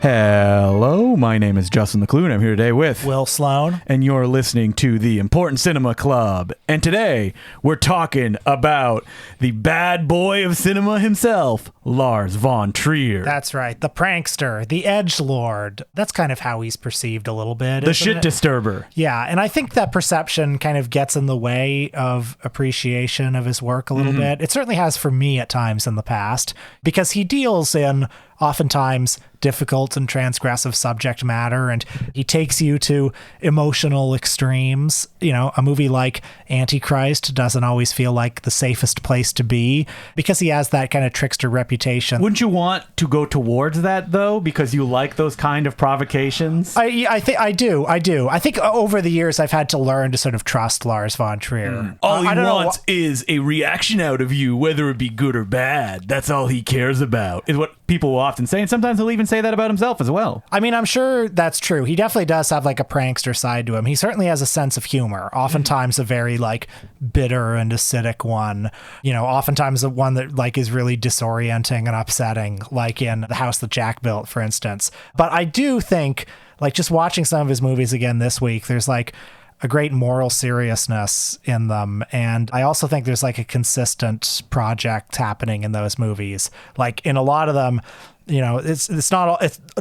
Hello, my name is Justin the Clue, and I'm here today with Will Sloan. And you're listening to the Important Cinema Club. And today, we're talking about the bad boy of cinema himself, Lars von Trier. That's right. The prankster, the edgelord. That's kind of how he's perceived a little bit. The shit disturber. Yeah, and I think that perception kind of gets in the way of appreciation of his work a little bit. It certainly has for me at times in the past, because he deals in oftentimes difficult and transgressive subject matter, and he takes you to emotional extremes. You know, a movie like Antichrist doesn't always feel like the safest place to be because he has that kind of trickster reputation. Wouldn't you want to go towards that, though, because you like those kind of provocations? I think I do. I think over the years I've had to learn to sort of trust Lars von Trier. All he wants is a reaction out of you, whether it be good or bad. That's all he cares about, is what people will often say, and sometimes he'll even say that about himself as well. I mean, I'm sure that's true. He definitely does have like a prankster side to him. He certainly has a sense of humor, oftentimes a very like bitter and acidic one. You know, oftentimes the one that like is really disorienting and upsetting, like in The House That Jack Built, for instance. But I do think, like, just watching some of his movies again this week, there's like a great moral seriousness in them. And I also think there's like a consistent project happening in those movies. Like in a lot of them, you know, it's not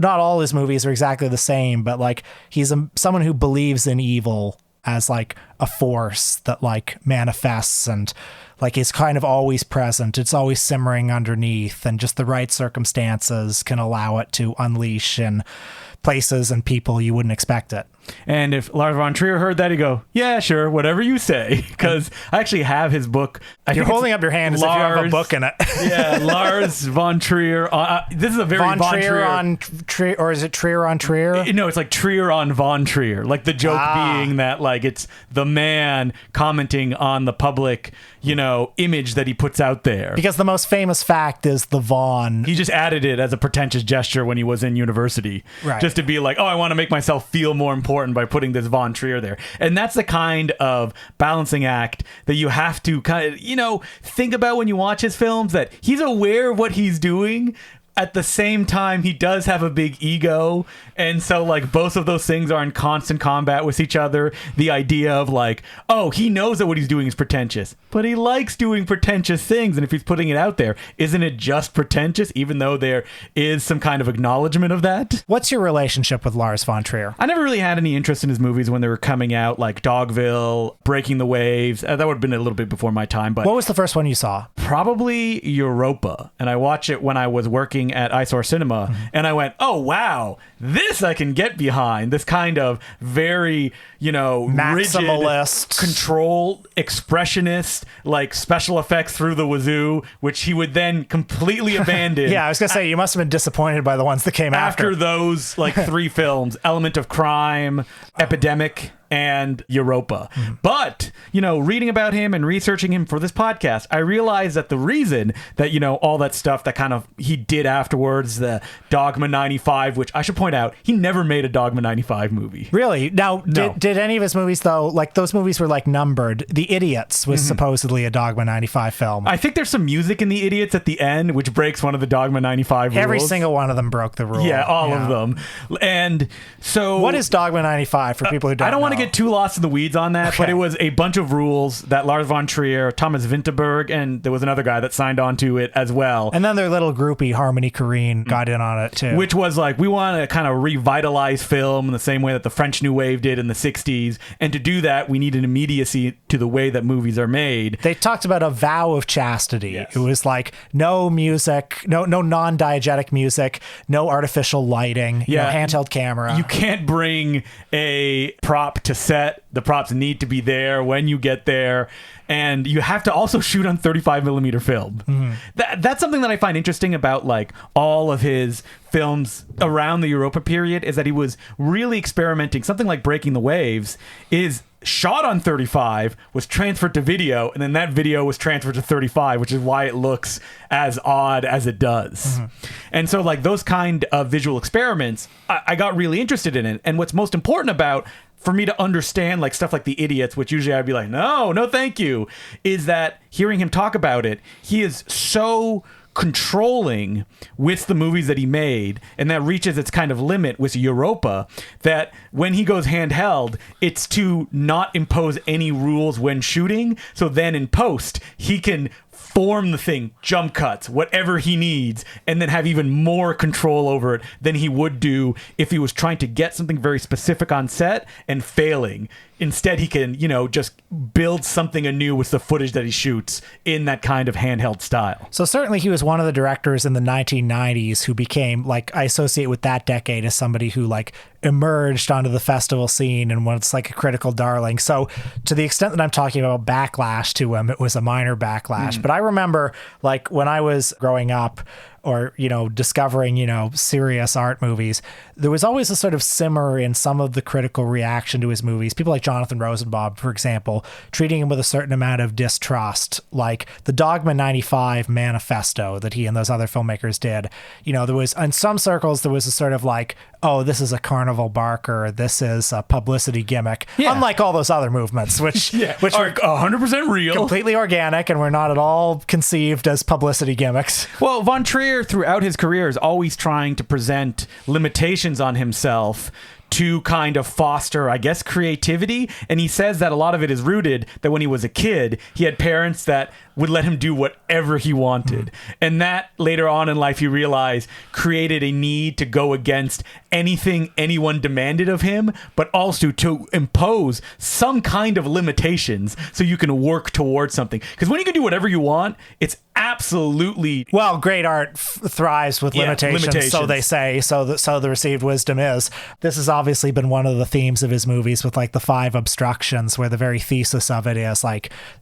all his movies are exactly the same, but like he's someone who believes in evil as like a force that like manifests and like is kind of always present. It's always simmering underneath, and just the right circumstances can allow it to unleash in places and people you wouldn't expect it. And if Lars von Trier heard that, he'd go, yeah, sure, whatever you say. Because I actually have his book. You're holding up your hand as if you have a book in it. Yeah, Lars von Trier. This is a very von Trier on Trier, or is it Trier on Trier? No, it's like Trier on von Trier. Like the joke being that like it's the man commenting on the public, you know, image that he puts out there. Because the most famous fact is the von. He just added it as a pretentious gesture when he was in university. Right. Just to be like, oh, I want to make myself feel more important by putting this von Trier there. And that's the kind of balancing act that you have to kind of, you know, think about when you watch his films, that he's aware of what he's doing. At the same time, he does have a big ego. And so, like, both of those things are in constant combat with each other. The idea of, like, oh, he knows that what he's doing is pretentious, but he likes doing pretentious things. And if he's putting it out there, isn't it just pretentious, even though there is some kind of acknowledgement of that? What's your relationship with Lars von Trier? I never really had any interest in his movies when they were coming out, like Dogville, Breaking the Waves. That would have been a little bit before my time. But what was the first one you saw? Probably Europa. And I watched it when I was working at Eyesore Cinema, and I went, oh wow, this I can get behind. This kind of very, you know, maximalist, rigid, control, expressionist, like special effects through the wazoo, which he would then completely abandon. Yeah, I was gonna say, you must have been disappointed by the ones that came after those like three films: Element of Crime, Epidemic, and Europa. But, you know, reading about him and researching him for this podcast, I realized that the reason that, you know, all that stuff that kind of he did afterwards, the Dogma 95, which I should point out, he never made a Dogma 95 movie. Really? Now, No. Did any of his movies, though, like those movies were like numbered? The Idiots was supposedly a Dogma 95 film. I think there's some music in The Idiots at the end, which breaks one of the Dogma 95 rules. Every single one of them broke the rule. Yeah, all of them. And so... what is Dogma 95 for people who don't know? I don't want to get too lost in the weeds on that, but it was a bunch of rules that Lars von Trier, Thomas Vinterberg, and there was another guy that signed on to it as well. And then their little groupie, Harmony Korine, got in on it too. Which was like, we want to kind of revitalize film in the same way that the French New Wave did in the 60s. And to do that, we need an immediacy to the way that movies are made. They talked about a vow of chastity. Yes. It was like no music, no non-diegetic music, no artificial lighting, no handheld camera. You can't bring a prop to set. The props need to be there when you get there. And you have to also shoot on 35 millimeter film. That's something that I find interesting about like all of his films around the Europa period, is that he was really experimenting. Something like Breaking the Waves is shot on 35, was transferred to video, and then that video was transferred to 35, which is why it looks as odd as it does. And so like those kind of visual experiments, I got really interested in it. And what's most important about, for me to understand like stuff like The Idiots, which usually I'd be like, no, thank you, is that hearing him talk about it, he is so controlling with the movies that he made, and that reaches its kind of limit with Europa, that when he goes handheld, it's to not impose any rules when shooting. So then in post, he can form the thing, jump cuts, whatever he needs, and then have even more control over it than he would do if he was trying to get something very specific on set and failing. Instead, he can, just build something anew with the footage that he shoots in that kind of handheld style. So certainly he was one of the directors in the 1990s who became, I associate with that decade as somebody who, emerged onto the festival scene and was, a critical darling. So to the extent that I'm talking about backlash to him, it was a minor backlash. But I remember, when I was growing up, or, discovering, serious art movies, there was always a sort of simmer in some of the critical reaction to his movies. People like Jonathan Rosenbaum, for example, treating him with a certain amount of distrust, like the Dogma 95 manifesto that he and those other filmmakers did. There was, in some circles, there was a sort of oh, this is a carnival barker, this is a publicity gimmick, unlike all those other movements, which are 100% real, completely organic, and were not at all conceived as publicity gimmicks. Well, Von Trier, throughout his career, is always trying to present limitations on himself to kind of foster, I guess, creativity. And he says that a lot of it is rooted that when he was a kid, he had parents that would let him do whatever he wanted. And that later on in life, he realized created a need to go against anything anyone demanded of him, but also to impose some kind of limitations so you can work towards something. Because when you can do whatever you want, it's absolutely... Well, great art thrives with limitations, so they say. So the received wisdom is. This has obviously been one of the themes of his movies with the 5 obstructions, where the very thesis of it is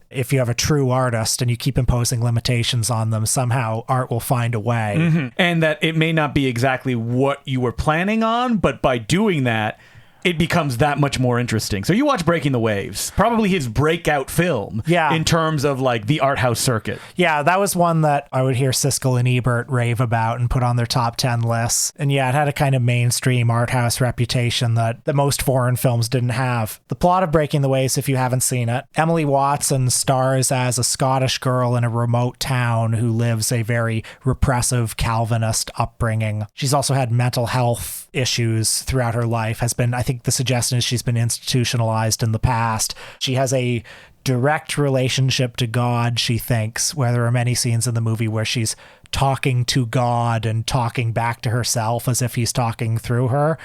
if you have a true artist and you keep imposing limitations on them, somehow art will find a way. And that it may not be exactly what you were planning on, but by doing that, it becomes that much more interesting. So you watch Breaking the Waves, probably his breakout film in terms of the art house circuit. Yeah, that was one that I would hear Siskel and Ebert rave about and put on their top 10 lists. And it had a kind of mainstream art house reputation that most foreign films didn't have. The plot of Breaking the Waves, if you haven't seen it, Emily Watson stars as a Scottish girl in a remote town who lives a very repressive Calvinist upbringing. She's also had mental health issues throughout her life, I think the suggestion is she's been institutionalized in the past. She has a direct relationship to God, she thinks, where there are many scenes in the movie where she's talking to God and talking back to herself as if he's talking through her.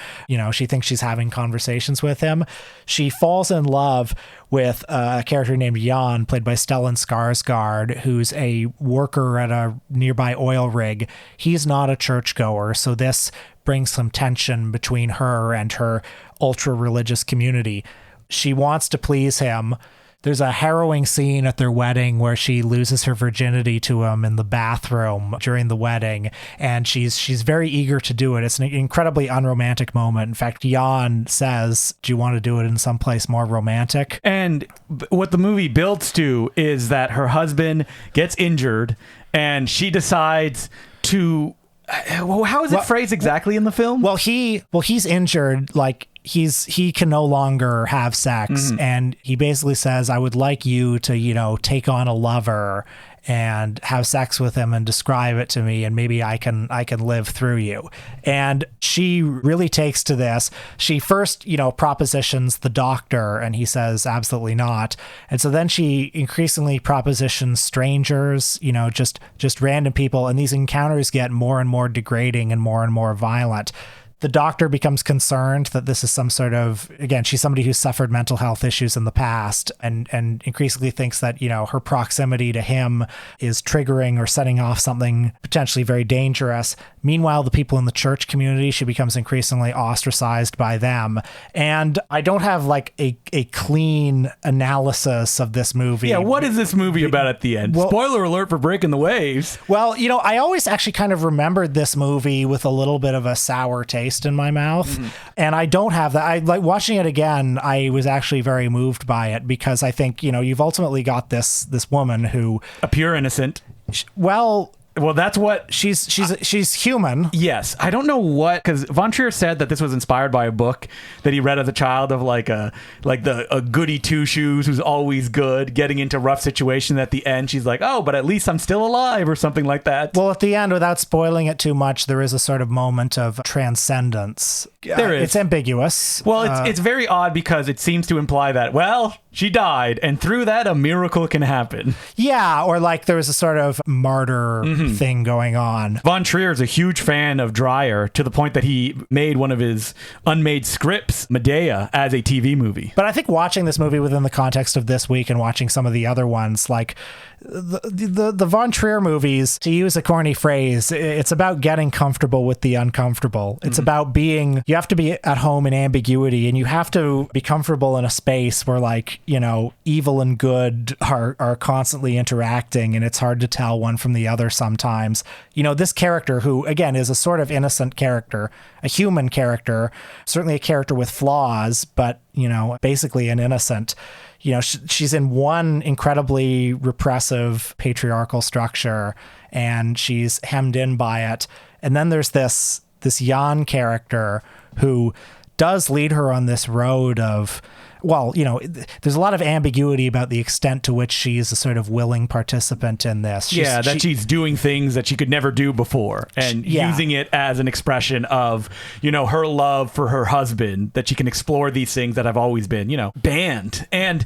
She thinks she's having conversations with him. She falls in love with a character named Jan, played by Stellan Skarsgård, who's a worker at a nearby oil rig. He's not a churchgoer, so this brings some tension between her and her ultra-religious community. She wants to please him. There's a harrowing scene at their wedding where she loses her virginity to him in the bathroom during the wedding, and she's very eager to do it. It's an incredibly unromantic moment. In fact, Jan says, "Do you want to do it in some place more romantic?" And what the movie builds to is that her husband gets injured, and she decides to... how is it phrased exactly in the film? Well, he's injured, he can no longer have sex, and he basically says, I would like you to, take on a lover and have sex with him and describe it to me, and maybe I can live through you. And she really takes to this. She first, propositions the doctor, and he says absolutely not. And so then she increasingly propositions strangers, just random people, and these encounters get more and more degrading and more violent. The doctor becomes concerned that this is some sort of, again, she's somebody who's suffered mental health issues in the past, and increasingly thinks that, her proximity to him is triggering or setting off something potentially very dangerous. Meanwhile, the people in the church community, she becomes increasingly ostracized by them. And I don't have a clean analysis of this movie. Yeah, what is this movie about at the end? Well, spoiler alert for Breaking the Waves. Well, I always actually kind of remembered this movie with a little bit of a sour taste in my mouth. And I don't have that. I like watching it again. I was actually very moved by it because I think, you've ultimately got this woman who... a pure innocent. Well... Well, that's what she's human. Yes. I don't know what, because Von Trier said that this was inspired by a book that he read as a child of a goody two shoes who's always good, getting into rough situations. At the end, she's like, oh, but at least I'm still alive, or something like that. Well, at the end, without spoiling it too much, there is a sort of moment of transcendence. There is. It's ambiguous. Well, it's very odd because it seems to imply that, well, she died, and through that, a miracle can happen. Yeah, or like there was a sort of martyr thing going on. Von Trier is a huge fan of Dreyer to the point that he made one of his unmade scripts, Medea, as a TV movie. But I think watching this movie within the context of this week and watching some of the other ones, like the Von Trier movies, to use a corny phrase, it's about getting comfortable with the uncomfortable. It's about being, you have to be at home in ambiguity, and you have to be comfortable in a space where, like, you know, evil and good are constantly interacting, and it's hard to tell one from the other sometimes. You know, this character, who again is a sort of innocent character, a human character, certainly a character with flaws, but, you know, basically an innocent. You know, she's in one incredibly repressive patriarchal structure, and she's hemmed in by it. And then there's this Jan character who does lead her on this road of, well, you know, there's a lot of ambiguity about the extent to which she's a sort of willing participant in this. She's doing things that she could never do before, and using it as an expression of, you know, her love for her husband, that she can explore these things that have always been, you know, banned. And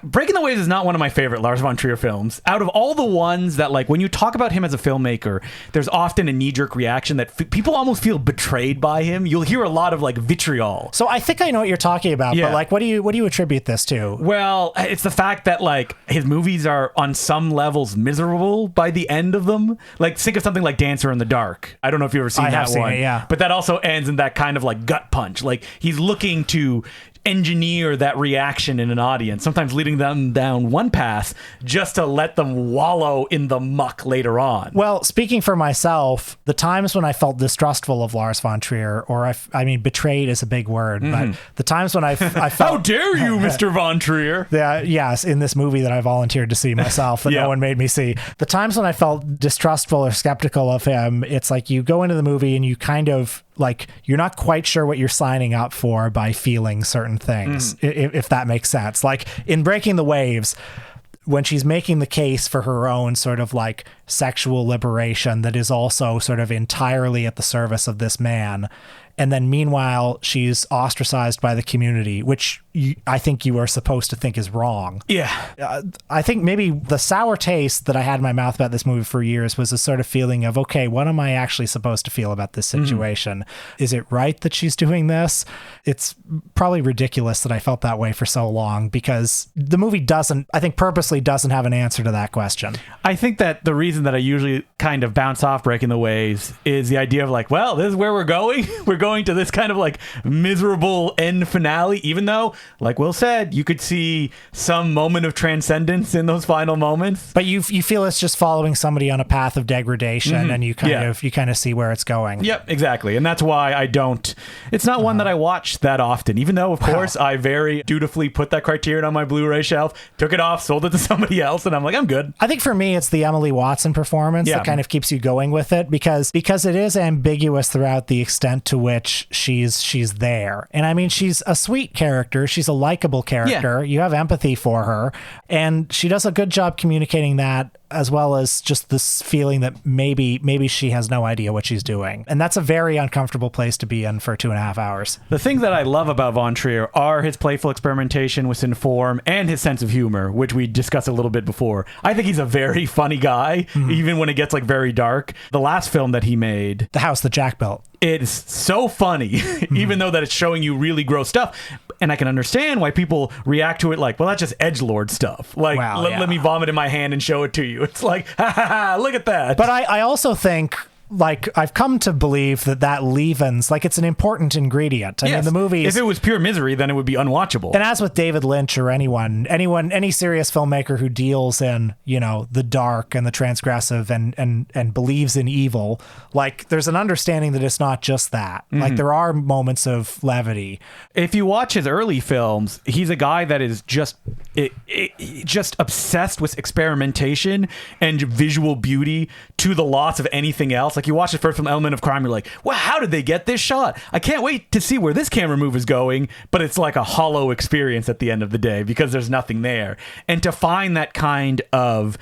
Breaking the Waves is not one of my favorite Lars von Trier films. Out of all the ones that, like, when you talk about him as a filmmaker, there's often a knee-jerk reaction that people almost feel betrayed by him. You'll hear a lot of, like, vitriol. So I think I know what you're talking about, but, like, what do you attribute this to? Well, it's the fact that, like, his movies are on some levels miserable by the end of them. Like, think of something like Dancer in the Dark. I don't know if you've ever seen that one. I have seen it, yeah. But that also ends in that kind of, like, gut punch. Like, he's looking to engineer that reaction in an audience, sometimes leading them down one path just to let them wallow in the muck later on. Well, speaking for myself, the times when I felt distrustful of Lars von Trier, or I mean, betrayed is a big word, but the times when I felt... How dare you, Mr. von Trier? Yes, in this movie that I volunteered to see myself that no one made me see. The times when I felt distrustful or skeptical of him, it's like you go into the movie and you kind of, like, you're not quite sure what you're signing up for by feeling certain things, if that makes sense. Like in Breaking the Waves, when she's making the case for her own sort of like sexual liberation that is also sort of entirely at the service of this man, and then meanwhile she's ostracized by the community, which I think you are supposed to think is wrong. Yeah. I think maybe the sour taste that I had in my mouth about this movie for years was a sort of feeling of, okay, what am I actually supposed to feel about this situation? Is it right that she's doing this? It's probably ridiculous that I felt that way for so long, because the movie purposely doesn't have an answer to that question. I think that the reason that I usually kind of bounce off Breaking the Waves is the idea of, like, well, this is where we're going. We're going to this kind of like miserable end finale, even though, like Will said, you could see some moment of transcendence in those final moments. But you feel it's just following somebody on a path of degradation, and you kind of see where it's going. Yep, exactly. And that's why it's not one that I watch that often, even though, of course, I very dutifully put that Criterion on my Blu-ray shelf, took it off, sold it to somebody else, and I'm like, I'm good. I think for me, it's the Emily Watson performance that kind of keeps you going with it, because it is ambiguous throughout the extent to which she's there. And I mean, she's a sweet character. She's a likable character. You have empathy for her, and she does a good job communicating that, as well as just this feeling that maybe she has no idea what she's doing. And that's a very uncomfortable place to be in for 2.5 hours. The things that I love about Von Trier are his playful experimentation with form and his sense of humor, which we discussed a little bit before. I think he's a very funny guy, even when it gets like very dark. The last film that he made, The House that Jack Built, it's so funny, even though that it's showing you really gross stuff. And I can understand why people react to it like, well, that's just edgelord stuff. Like, let me vomit in my hand and show it to you. It's like, ha ha ha, look at that. But I also think like I've come to believe that leavens, like it's an important ingredient. I mean, the movie if it was pure misery, then it would be unwatchable. And as with David Lynch or any serious filmmaker who deals in, the dark and the transgressive and believes in evil, like there's an understanding that it's not just that. Like there are moments of levity. If you watch his early films, he's a guy that is just obsessed with experimentation and visual beauty to the loss of anything else. Like you watch the first film, Element of Crime, you're like, well, how did they get this shot? I can't wait to see where this camera move is going, but it's like a hollow experience at the end of the day because there's nothing there. And to find that kind of,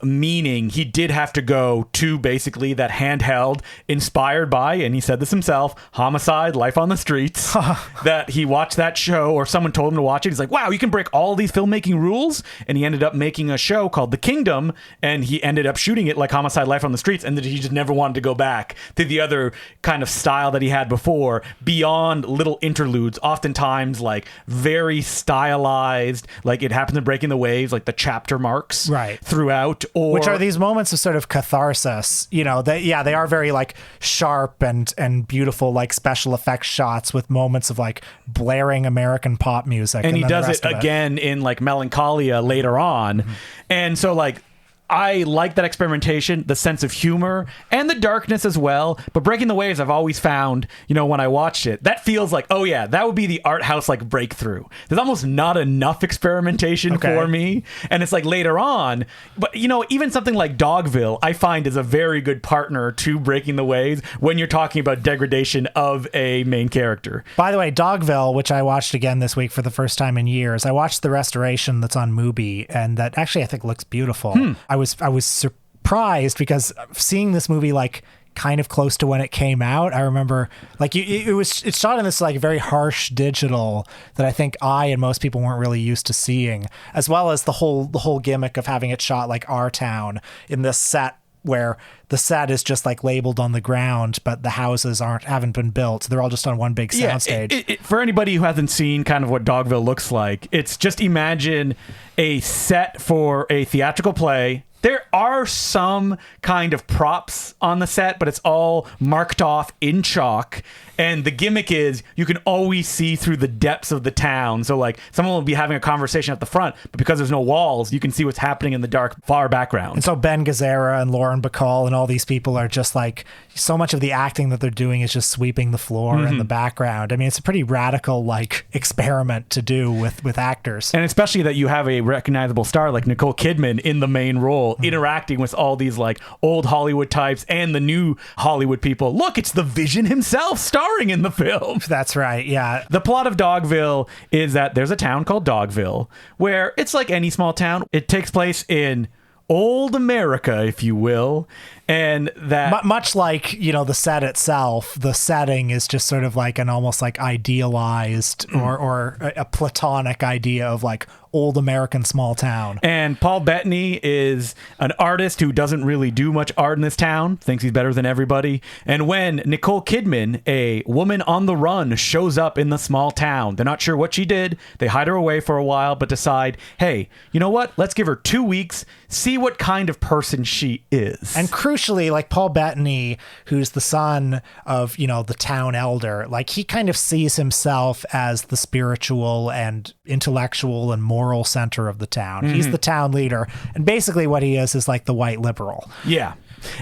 meaning, he did have to go to basically that handheld inspired by, and he said this himself, Homicide, Life on the Streets, that he watched that show or someone told him to watch it. He's like, wow, you can break all these filmmaking rules. And he ended up making a show called The Kingdom, and he ended up shooting it like Homicide, Life on the Streets, and that he just never wanted to go back to the other kind of style that he had before, beyond little interludes, oftentimes like very stylized, like it happens in Breaking the Waves, like the chapter marks throughout, which are these moments of sort of catharsis. They are very like sharp and beautiful, like special effects shots with moments of like blaring American pop music, and he does it again in like Melancholia later on. And so like I like that experimentation, the sense of humor, and the darkness as well. But Breaking the Waves, I've always found, when I watched it, that feels like, oh yeah, that would be the art house like breakthrough. There's almost not enough experimentation for me. And it's like later on, but even something like Dogville, I find is a very good partner to Breaking the Waves when you're talking about degradation of a main character. By the way, Dogville, which I watched again this week for the first time in years, I watched the restoration that's on Mubi, and that actually I think looks beautiful. I was surprised because seeing this movie like kind of close to when it came out, I remember like it's shot in this like very harsh digital that I think I and most people weren't really used to seeing, as well as the whole gimmick of having it shot like our town in this set where the set is just like labeled on the ground, but the houses haven't been built. They're all just on one big soundstage. For anybody who hasn't seen kind of what Dogville looks like, it's just imagine a set for a theatrical play. There are some kind of props on the set, but it's all marked off in chalk. And the gimmick is you can always see through the depths of the town. So like someone will be having a conversation at the front, but because there's no walls, you can see what's happening in the dark far background. And so Ben Gazzara and Lauren Bacall and all these people are just like, so much of the acting that they're doing is just sweeping the floor in the background. I mean, it's a pretty radical like experiment to do with actors. And especially that you have a recognizable star like Nicole Kidman in the main role, interacting with all these like old Hollywood types and the new Hollywood people. Look, it's the Vision himself starring in the film. That's right, yeah. The plot of Dogville is that there's a town called Dogville where it's like any small town. It takes place in old America, if you will. And that much like, the set itself, the setting is just sort of like an almost like idealized or a platonic idea of like old American small town. And Paul Bettany is an artist who doesn't really do much art in this town, thinks he's better than everybody. And when Nicole Kidman, a woman on the run, shows up in the small town, they're not sure what she did. They hide her away for a while, but decide, hey, you know what? Let's give her 2 weeks, see what kind of person she is. And crucially, like Paul Bettany, who's the son of, the town elder, like he kind of sees himself as the spiritual and intellectual and moral center of the town. He's the town leader. And basically what he is like the white liberal. Yeah.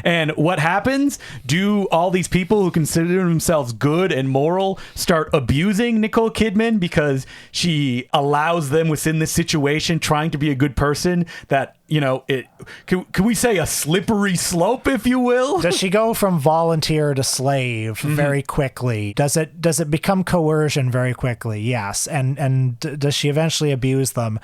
And what happens? Do all these people who consider themselves good and moral start abusing Nicole Kidman because she allows them within this situation trying to be a good person that, can we say a slippery slope, if you will? Does she go from volunteer to slave very quickly? Does it become coercion very quickly? Yes. And does she eventually abuse them?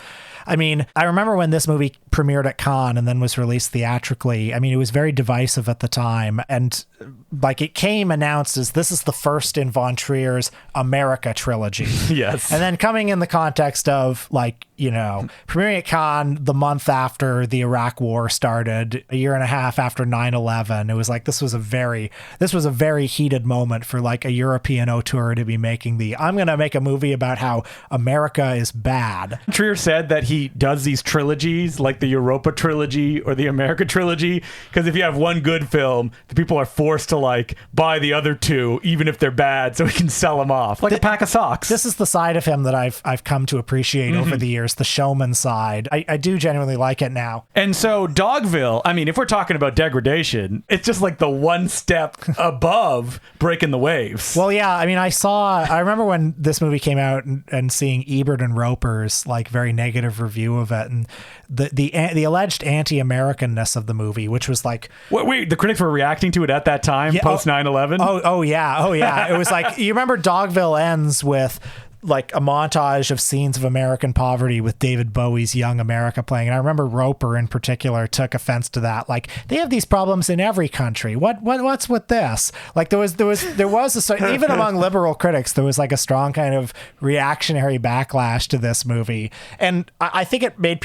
I mean, I remember when this movie premiered at Cannes and then was released theatrically. I mean, it was very divisive at the time. And like it came announced as this is the first in Von Trier's America trilogy. Yes. And then coming in the context of like, you know, premiering at Cannes the month after the Iraq War started, a year and a half after 9/11, it was like this was a very heated moment for like a European auteur to be making I'm going to make a movie about how America is bad. Trier said that he does these trilogies like the Europa trilogy or the America trilogy because if you have one good film, the people are forced to like buy the other two even if they're bad so he can sell them off like a pack of socks. This is the side of him that I've come to appreciate over the years, the showman side. I do genuinely like it now. And so Dogville, I mean, if we're talking about degradation, it's just like the one step above Breaking the Waves. Well, yeah, I mean, I remember when this movie came out and seeing Ebert and Roper's like very negative review of it and the alleged anti-Americanness of the movie, which was like... Wait, the critics were reacting to it at that time, post 9/11? Oh, yeah. It was like, you remember Dogville ends with like a montage of scenes of American poverty with David Bowie's Young America playing. And I remember Roper in particular took offense to that. Like, they have these problems in every country. What's with this? Like there was even among liberal critics, there was like a strong kind of reactionary backlash to this movie. And I think it made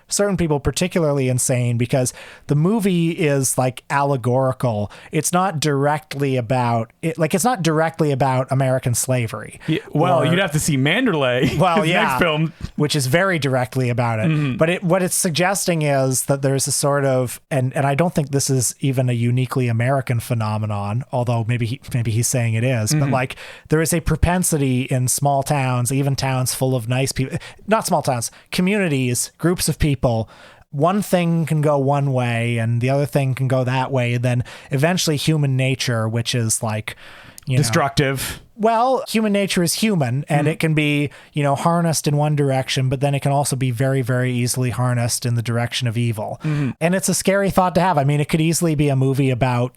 certain people particularly insane because the movie is like allegorical. It's not directly about American slavery. Yeah, well, you'd have to see Manderley. Well, his next film, which is very directly about it. But what it's suggesting is that there's a sort of, and I don't think this is even a uniquely American phenomenon, although maybe he's saying it is. But like there is a propensity in small towns, even towns full of nice people, not small towns, communities, groups of people. One thing can go one way and the other thing can go that way. And then eventually human nature, which is like, destructive. Well, human nature is human and it can be, harnessed in one direction, but then it can also be very, very easily harnessed in the direction of evil. And it's a scary thought to have. I mean, it could easily be a movie about,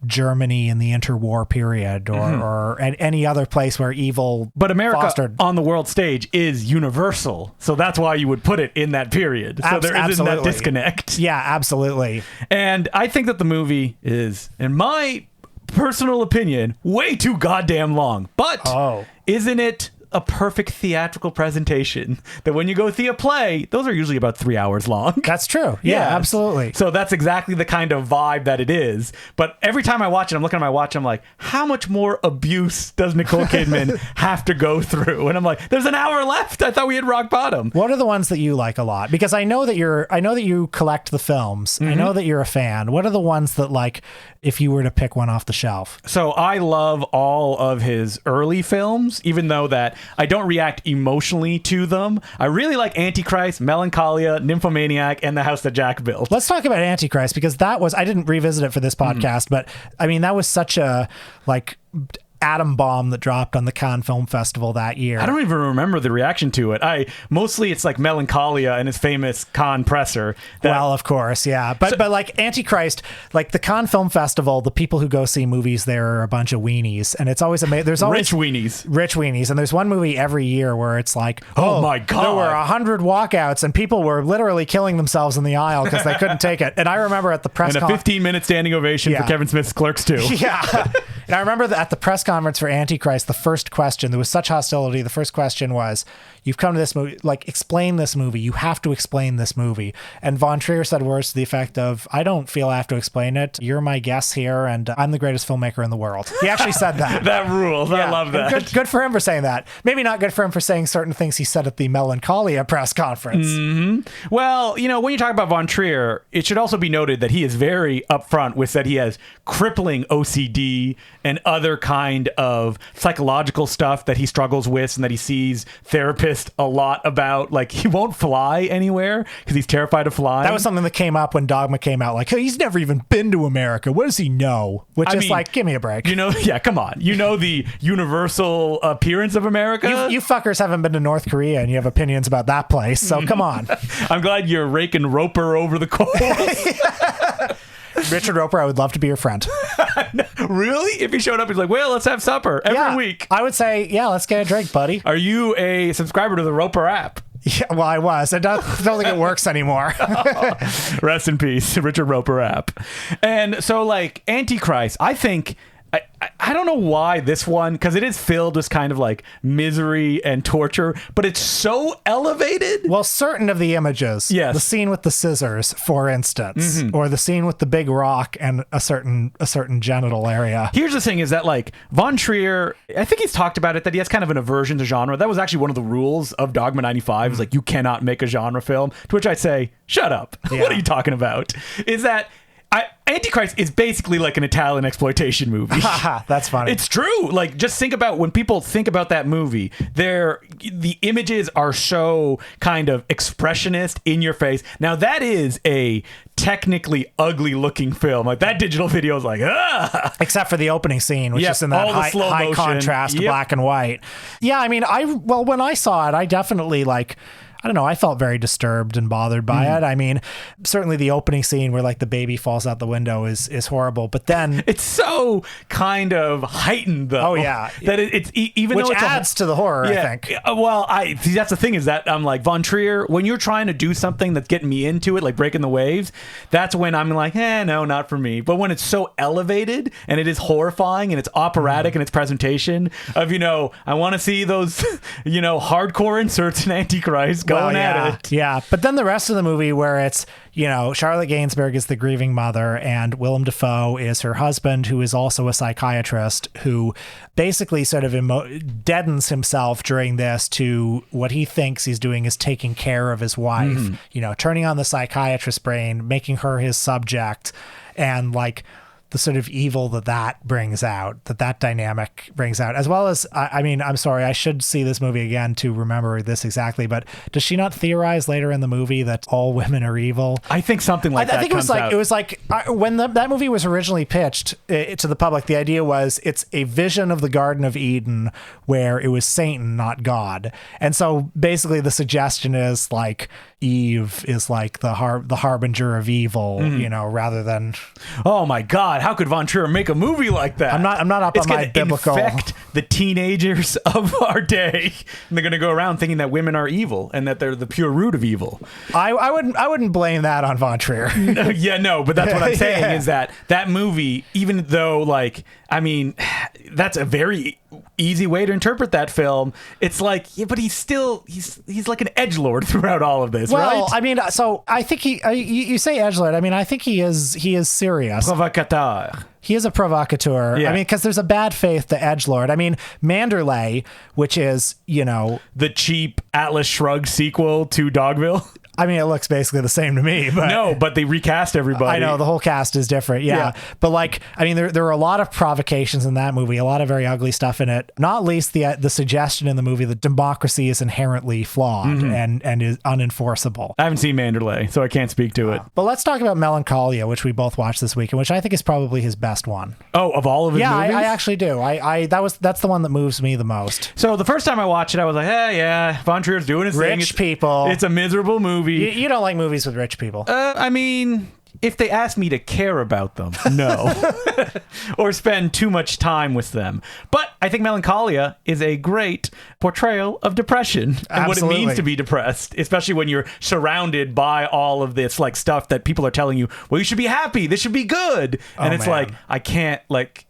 Germany in the interwar period or at any other place where evil but America fostered. On the world stage is universal. So that's why you would put it in that period. So there isn't that disconnect. Yeah, absolutely. And I think that the movie is, in my personal opinion, way too goddamn long. But isn't it a perfect theatrical presentation that when you go see a play, those are usually about 3 hours long? That's true. Yeah, absolutely. So that's exactly the kind of vibe that it is. But every time I watch it, I'm looking at my watch, I'm like, how much more abuse does Nicole Kidman have to go through? And I'm like, there's an hour left. I thought we had rock bottom. What are the ones that you like a lot? Because I know that you collect the films. I know that you're a fan. What are the ones that, like, if you were to pick one off the shelf? So I love all of his early films, even though that I don't react emotionally to them. I really like Antichrist, Melancholia, Nymphomaniac, and The House That Jack Built. Let's talk about Antichrist, because I didn't revisit it for this podcast, but I mean, that was such a like atom bomb that dropped on the Cannes Film Festival that year. I don't even remember the reaction to it. Mostly it's like Melancholia and his famous Cannes presser. Well, of course, yeah. But like Antichrist, like the Cannes Film Festival, the people who go see movies there are a bunch of weenies, and it's always amazing. There's always rich weenies, and there's one movie every year where it's like, oh my god, there were 100 walkouts, and people were literally killing themselves in the aisle because they couldn't take it. And I remember at the press and a 15-minute standing ovation for Kevin Smith's Clerks 2. Yeah. And I remember that at the press conference for Antichrist, the first question, there was such hostility. The first question was, you've come to this movie, like, explain this movie. You have to explain this movie. And Von Trier said words to the effect of, I don't feel I have to explain it. You're my guest here, and I'm the greatest filmmaker in the world. He actually said that. That rules. Yeah. I love that. Good for him for saying that. Maybe not good for him for saying certain things he said at the Melancholia press conference. Well, when you talk about Von Trier, it should also be noted that he is very upfront with that he has crippling OCD and other kind of psychological stuff that he struggles with and that he sees therapists a lot about. Like, he won't fly anywhere because he's terrified of flying. That was something that came up when Dogma came out. Like, hey, he's never even been to America. What does he know? Which is like, give me a break. Yeah, come on. The universal appearance of America? You fuckers haven't been to North Korea and you have opinions about that place, so come on. I'm glad you're raking Roper over the coals. Richard Roper, I would love to be your friend. Really? If he showed up, he's like, well, let's have supper every week. I would say, yeah, let's get a drink, buddy. Are you a subscriber to the Roper app? Yeah, well, I was. I don't think it works anymore. Rest in peace, Richard Roper app. And so, like, Antichrist, I think... I don't know why this one, because it is filled with kind of like misery and torture, but it's so elevated. Well, certain of the images, yes. The scene with the scissors, for instance, or the scene with the big rock and a certain genital area. Here's the thing is that, like, Von Trier, I think he's talked about it, that he has kind of an aversion to genre. That was actually one of the rules of Dogma 95, is like, you cannot make a genre film, to which I say, shut up. Yeah. What are you talking about? Is that Antichrist is basically like an Italian exploitation movie. That's funny. It's true. Like, just think about when people think about that movie, the images are so kind of expressionist, in your face. Now, that is a technically ugly looking film. Like, that digital video is like, ah! Except for the opening scene, which is in that high contrast black and white. Yeah, I mean, when I saw it, I definitely, like, I don't know, I felt very disturbed and bothered by it. I mean, certainly the opening scene where, like, the baby falls out the window is horrible, but then... It's so kind of heightened, though. Oh, yeah. That it's even Which though it's adds to the horror, I think. Well, see, that's the thing, is that I'm like, Von Trier, when you're trying to do something that's getting me into it, like Breaking the Waves, that's when I'm like, no, not for me. But when it's so elevated, and it is horrifying, and it's operatic in its presentation of, I want to see those, hardcore inserts in Antichrist going at it. Yeah, but then the rest of the movie where it's, Charlotte Gainsbourg is the grieving mother and Willem Dafoe is her husband, who is also a psychiatrist, who basically sort of deadens himself during this to what he thinks he's doing is taking care of his wife, turning on the psychiatrist brain, making her his subject, and like the sort of evil that brings out, that dynamic brings out, as well as, I mean, I'm sorry, I should see this movie again to remember this exactly, but does she not theorize later in the movie that all women are evil? I think something like that. I think it was like when that movie was originally pitched to the public, the idea was it's a vision of the Garden of Eden where it was Satan, not God. And so basically the suggestion is like Eve is like the harbinger of evil, rather than... Oh my God, how could Von Trier make a movie like that? I'm not up on my biblical... infect the teenagers of our day. And they're going to go around thinking that women are evil and that they're the pure root of evil. I wouldn't blame that on Von Trier. But that's what I'm saying is that movie, even though, like, I mean, that's a very easy way to interpret that film. It's like, but he's like an edgelord throughout all of this, right? Well, I mean, so I think you say edgelord. I mean, I think he is serious. Provocateur. He is a provocateur. Yeah. I mean, because there's a bad faith to edgelord. I mean, Manderley, which is, the cheap Atlas Shrugged sequel to Dogville. I mean, it looks basically the same to me, but no, but they recast everybody. I know the whole cast is different. Yeah. But like, I mean, there are a lot of provocations in that movie, a lot of very ugly stuff in it, not least the suggestion in the movie that democracy is inherently flawed and is unenforceable. I haven't seen Manderley, so I can't speak to it. But let's talk about Melancholia, which we both watched this week, and which I think is probably his best one. Oh, of all of his movies? Yeah, I actually do. That's the one that moves me the most. So the first time I watched it, I was like, Von Trier's doing his thing. Rich people. It's a miserable movie. You don't like movies with rich people. I mean, if they ask me to care about them, no. Or spend too much time with them. But I think Melancholia is a great portrayal of depression and what it means to be depressed, especially when you're surrounded by all of this like stuff that people are telling you, well, you should be happy, this should be good. And it's like, I can't, like...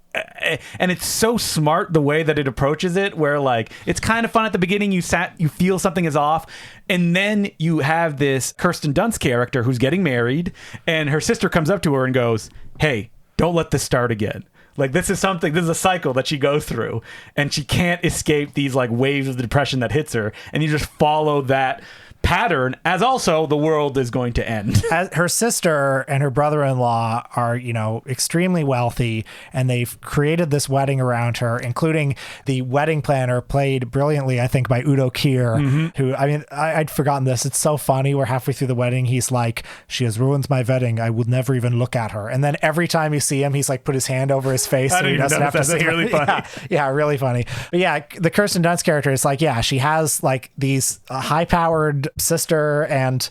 And it's so smart the way that it approaches it, where like it's kind of fun at the beginning. You feel something is off, and then you have this Kirsten Dunst character who's getting married, and her sister comes up to her and goes, "Hey, don't let this start again." Like, this is a cycle that she goes through, and she can't escape these like waves of the depression that hits her, and you just follow that pattern as also the world is going to end. Her sister and her brother-in-law are, extremely wealthy, and they've created this wedding around her, including the wedding planner played brilliantly, I think, by Udo Kier, who, I mean, I'd forgotten this. It's so funny. We're halfway through the wedding. He's like, "She has ruined my wedding. I would never even look at her." And then every time you see him, he's like put his hand over his face so he doesn't have to see her. Really funny. Yeah, really funny. But yeah, the Kirsten Dunst character is like, she has like these high-powered sister and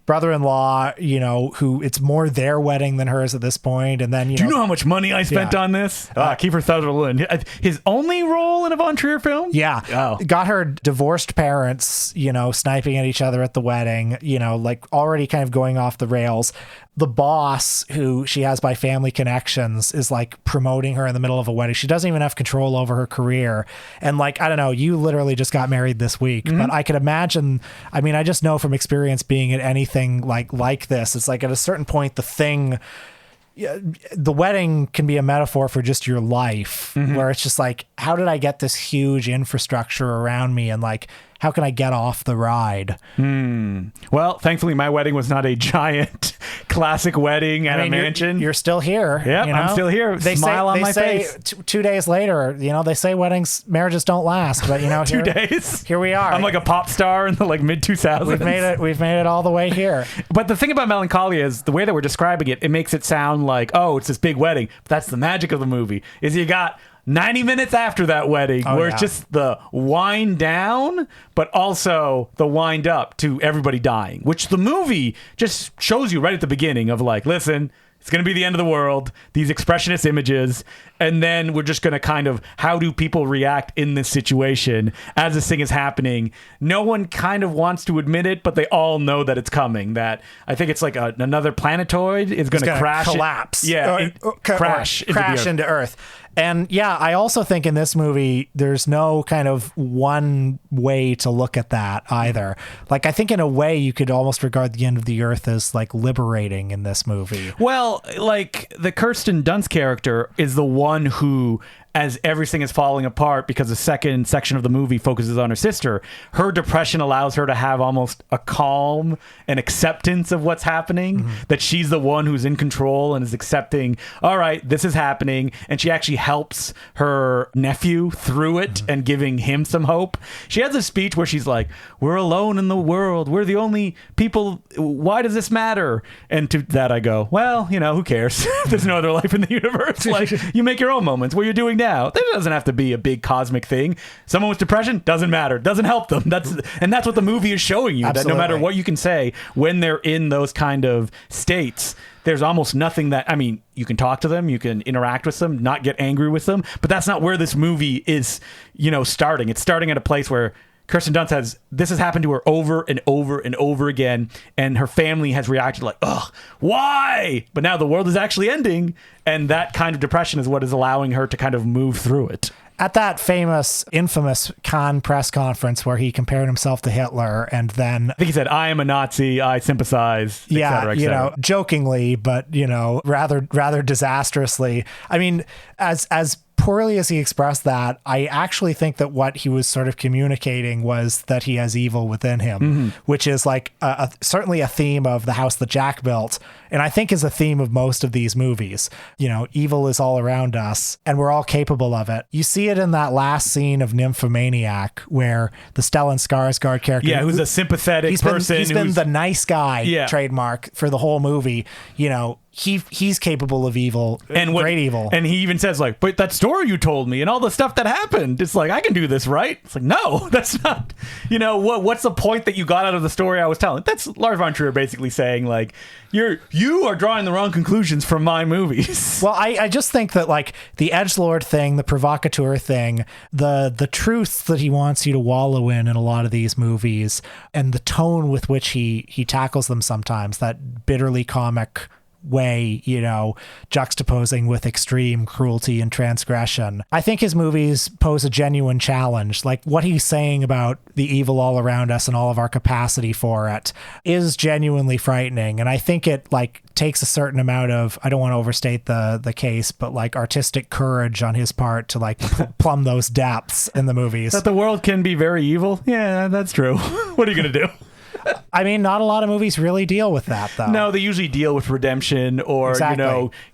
brother-in-law, who it's more their wedding than hers at this point. And then, do you know how much money I spent on this? Kiefer Sutherland, his only role in a Von Trier film? Yeah. Oh. Got her divorced parents, sniping at each other at the wedding, like already kind of going off the rails. The boss, who she has by family connections, is like promoting her in the middle of a wedding. She doesn't even have control over her career. And like, I don't know, you literally just got married this week, but I could imagine, I just know from experience being at anything like this, it's like at a certain point, the wedding can be a metaphor for just your life, where it's just like, how did I get this huge infrastructure around me? And like, how can I get off the ride? Well, thankfully, my wedding was not a giant classic wedding at a mansion. You're still here. Yeah, I'm still here. Smile on my face. 2 days later, they say marriages don't last, but 2 days. Here we are. I'm like a pop star in the mid 2000s. We've made it all the way here. But the thing about Melancholia is the way that we're describing it. It makes it sound like, oh, it's this big wedding. But that's the magic of the movie. Is you got 90 minutes after that wedding where it's just the wind down, but also the wind up to everybody dying, which the movie just shows you right at the beginning of like, listen, it's going to be the end of the world, these expressionist images, and then we're just going to kind of, how do people react in this situation as this thing is happening? No one kind of wants to admit it, but they all know that it's coming, that I think it's like another planetoid is going to crash. Collapse. Crash into Earth. And yeah, I also think in this movie, there's no kind of one way to look at that either. Like, I think in a way you could almost regard the end of the earth as like liberating in this movie. Well, like the Kirsten Dunst character is the one who, as everything is falling apart because the second section of the movie focuses on her sister, her depression allows her to have almost a calm and acceptance of what's happening, that she's the one who's in control and is accepting, all right, this is happening. And she actually helps her nephew through it and giving him some hope. She has a speech where she's like, we're alone in the world. We're the only people. Why does this matter? And to that I go, well, who cares? There's no other life in the universe. Like, you make your own moments. What you're doing now, there doesn't have to be a big cosmic thing. Someone with depression doesn't matter, doesn't help them. That's what the movie is showing you. Absolutely. That no matter what you can say, when they're in those kind of states, there's almost nothing that, you can talk to them, you can interact with them, not get angry with them, but that's not where this movie is, starting. It's starting at a place where Kirsten Dunst this has happened to her over and over and over again, and her family has reacted like, ugh, why? But now the world is actually ending, and that kind of depression is what is allowing her to kind of move through it. At that infamous Cannes press conference where he compared himself to Hitler, and then I think he said, I am a Nazi, I sympathize, et cetera, et cetera. Jokingly, but rather disastrously. As poorly as he expressed that, I actually think that what he was sort of communicating was that he has evil within him, which is like certainly a theme of The House That Jack Built, and I think is a theme of most of these movies. Evil is all around us, and we're all capable of it. You see it in that last scene of Nymphomaniac, where the Stellan Skarsgård character, who's a sympathetic person, he's been the nice guy trademark for the whole movie. He's capable of evil, great evil. And he even says like, but that story you told me and all the stuff that happened, it's like, I can do this, right? It's like, no, that's not, what's the point that you got out of the story I was telling? That's Lars von Trier basically saying like, you are drawing the wrong conclusions from my movies. Well, I just think that like the edgelord thing, the provocateur thing, the truth that he wants you to wallow in a lot of these movies, and the tone with which he tackles them sometimes, that bitterly comic way, juxtaposing with extreme cruelty and transgression. I think his movies pose a genuine challenge. Like what he's saying about the evil all around us and all of our capacity for it is genuinely frightening. And I think it like takes a certain amount of, I don't want to overstate the case, but like artistic courage on his part to like plumb those depths in the movies. That the world can be very evil. Yeah, that's true. What are you going to do? Not a lot of movies really deal with that, though. No, they usually deal with redemption or,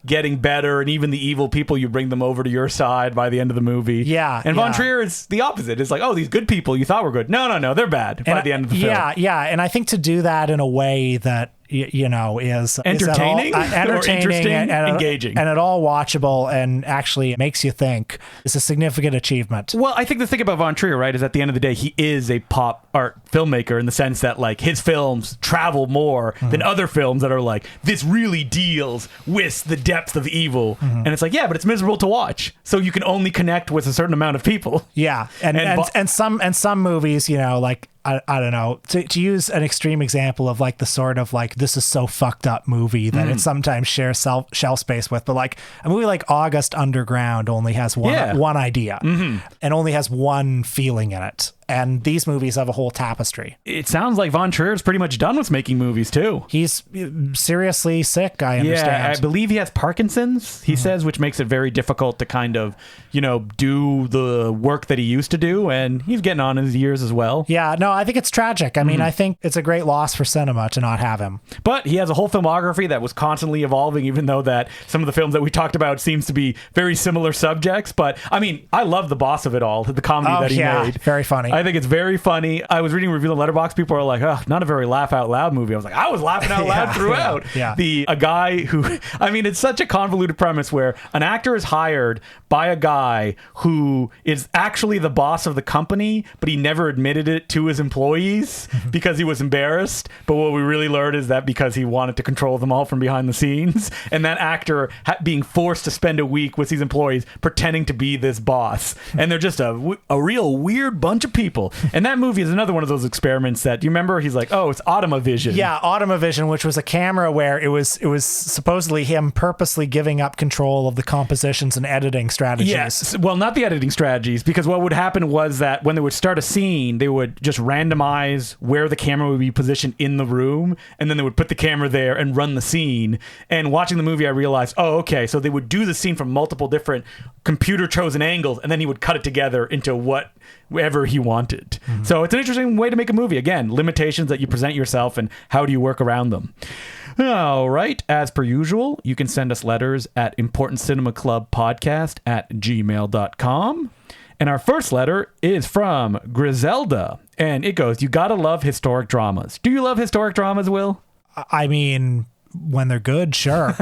getting better. And even the evil people, you bring them over to your side by the end of the movie. Yeah. And Von Trier is the opposite. It's like, oh, these good people you thought were good. No, they're bad by the end of the film. Yeah. And I think to do that in a way that is entertaining, entertaining, or interesting, and engaging, and at all watchable, and actually makes you think. It's a significant achievement. Well, I think the thing about Von Trier, right, is at the end of the day, he is a pop art filmmaker in the sense that like his films travel more than other films that are like, this really deals with the depth of evil, and it's like, yeah, but it's miserable to watch, so you can only connect with a certain amount of people. Yeah, and some movies, like. I don't know, to use an extreme example of like the sort of like this is so fucked up movie that it sometimes shares shelf space with, but like a movie like August Underground only has one idea and only has one feeling in it. And these movies have a whole tapestry. It sounds like Von Trier's pretty much done with making movies too. He's seriously sick, I understand. Yeah, I believe he has Parkinson's, he says, which makes it very difficult to kind of, do the work that he used to do. And he's getting on in his years as well. Yeah, no, I think it's tragic. I mean, I think it's a great loss for cinema to not have him. But he has a whole filmography that was constantly evolving, even though that some of the films that we talked about seems to be very similar subjects. But I mean, I love the boss of it all, the comedy that he made. Very funny. I think it's very funny. I was reading a review on Letterboxd. People are like, oh, not a very laugh out loud movie. I was like, I was laughing out loud throughout. Yeah. A guy who, I mean, it's such a convoluted premise where an actor is hired by a guy who is actually the boss of the company, but he never admitted it to his employees because he was embarrassed. But what we really learned is that because he wanted to control them all from behind the scenes, and that actor being forced to spend a week with his employees pretending to be this boss. And they're just a real weird bunch of people. And that movie is another one of those experiments that, do you remember? He's like, oh, it's Automavision. Yeah, Automavision, which was a camera where it was supposedly him purposely giving up control of the compositions and editing strategies. Yes, well, not the editing strategies, because what would happen was that when they would start a scene, they would just randomize where the camera would be positioned in the room, and then they would put the camera there and run the scene. And watching the movie, I realized, oh, okay, so they would do the scene from multiple different computer-chosen angles, and then he would cut it together into whatever he wanted. So it's an interesting way to make a movie. Again, limitations that you present yourself and how do you work around them. All right. As per usual, you can send us letters at importantcinemaclubpodcast@gmail.com. And our first letter is from Griselda. And it goes, you gotta love historic dramas. Do you love historic dramas, Will? I mean, when they're good, sure.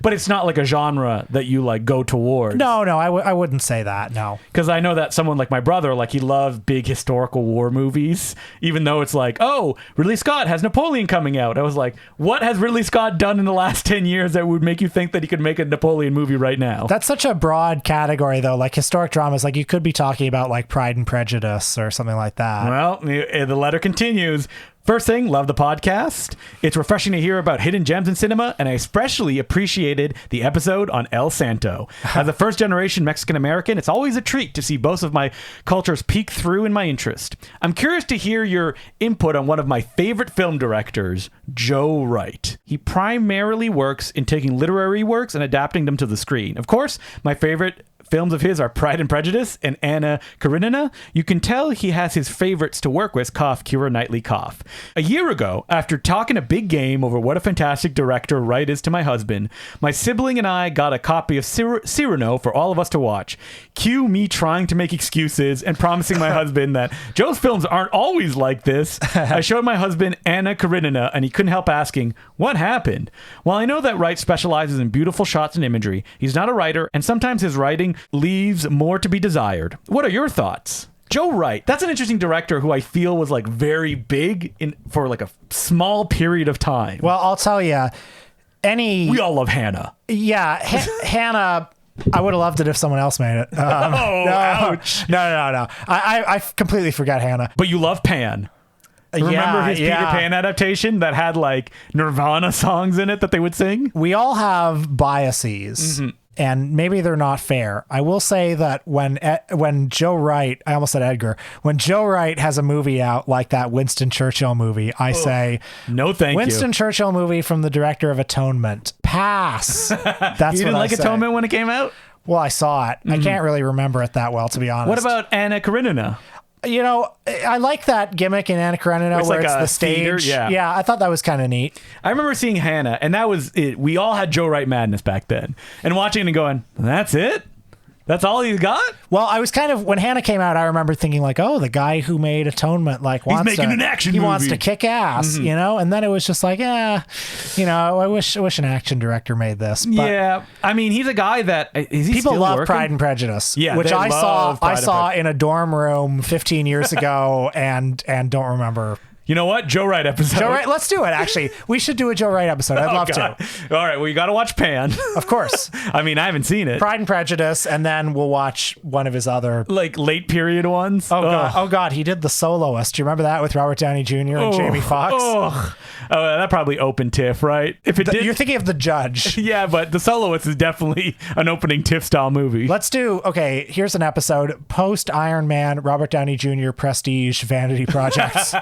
But it's not like a genre that you like go towards. No, I wouldn't say that, no. Because I know that someone like my brother, like he loves big historical war movies, even though it's like, oh, Ridley Scott has Napoleon coming out. I was like, what has Ridley Scott done in the last 10 years that would make you think that he could make a Napoleon movie right now? That's such a broad category, though. Like historic dramas, like you could be talking about like Pride and Prejudice or something like that. Well, the letter continues. First thing, love the podcast. It's refreshing to hear about hidden gems in cinema, and I especially appreciated the episode on El Santo. As a first-generation Mexican-American, it's always a treat to see both of my cultures peek through in my interest. I'm curious to hear your input on one of my favorite film directors, Joe Wright. He primarily works in taking literary works and adapting them to the screen. Of course, my favorite films of his are Pride and Prejudice and Anna Karenina. You can tell he has his favorites to work with, cough, Keira Knightley, cough. A year ago, after talking a big game over what a fantastic director Wright is to my husband, my sibling and I got a copy of Cyrano for all of us to watch. Cue me trying to make excuses and promising my husband that Joe's films aren't always like this. I showed my husband Anna Karenina, and he couldn't help asking, what happened? While I know that Wright specializes in beautiful shots and imagery, he's not a writer, and sometimes his writing leaves more to be desired. What are your thoughts? Joe Wright, that's an interesting director who I feel was like very big for like a small period of time. Well, I'll tell you, we all love Hannah. Yeah, Hannah. I would have loved it if someone else made it. Ouch. No. I completely forgot Hannah. But you love Pan. Remember his Peter Pan adaptation that had like Nirvana songs in it that they would sing? We all have biases. And maybe they're not fair. I will say that when Joe Wright, I almost said Edgar, when Joe Wright has a movie out like that Winston Churchill movie, I say, no, thank you. Winston Churchill movie from the director of Atonement. Pass. That's you didn't like Atonement when it came out? Well, I saw it. I can't really remember it that well, to be honest. What about Anna Karenina? You know, I like that gimmick in Anna Karenina where it's the stage. Theater, yeah, I thought that was kind of neat. I remember seeing Hannah, and that was it. We all had Joe Wright madness back then. And watching it and going, that's it? That's all he's got? Well, I was kind of, when Hannah came out, I remember thinking like, oh, the guy who made Atonement wants making an action he movie. wants to kick ass, and then it was just like, I wish an action director made this. But yeah, I mean, he's a guy that is he people still love working? Pride and Prejudice, Yeah, which they I love Pride and saw in a dorm room 15 years ago and don't remember. You know what? Joe Wright episode. Joe Wright, let's do it. Actually, we should do a Joe Wright episode. I'd love to. All right, well, you got to watch Pan. Of course. I mean, I haven't seen it. Pride and Prejudice, and then we'll watch one of his other Like late period ones. Oh God, he did The Soloist. Do you remember that with Robert Downey Jr. and Jamie Foxx? Oh, that probably opened TIFF, right? If it did, You're thinking of The Judge. yeah, but The Soloist is definitely an opening TIFF style movie. Here's an episode post Iron Man, Robert Downey Jr. Prestige Vanity Projects.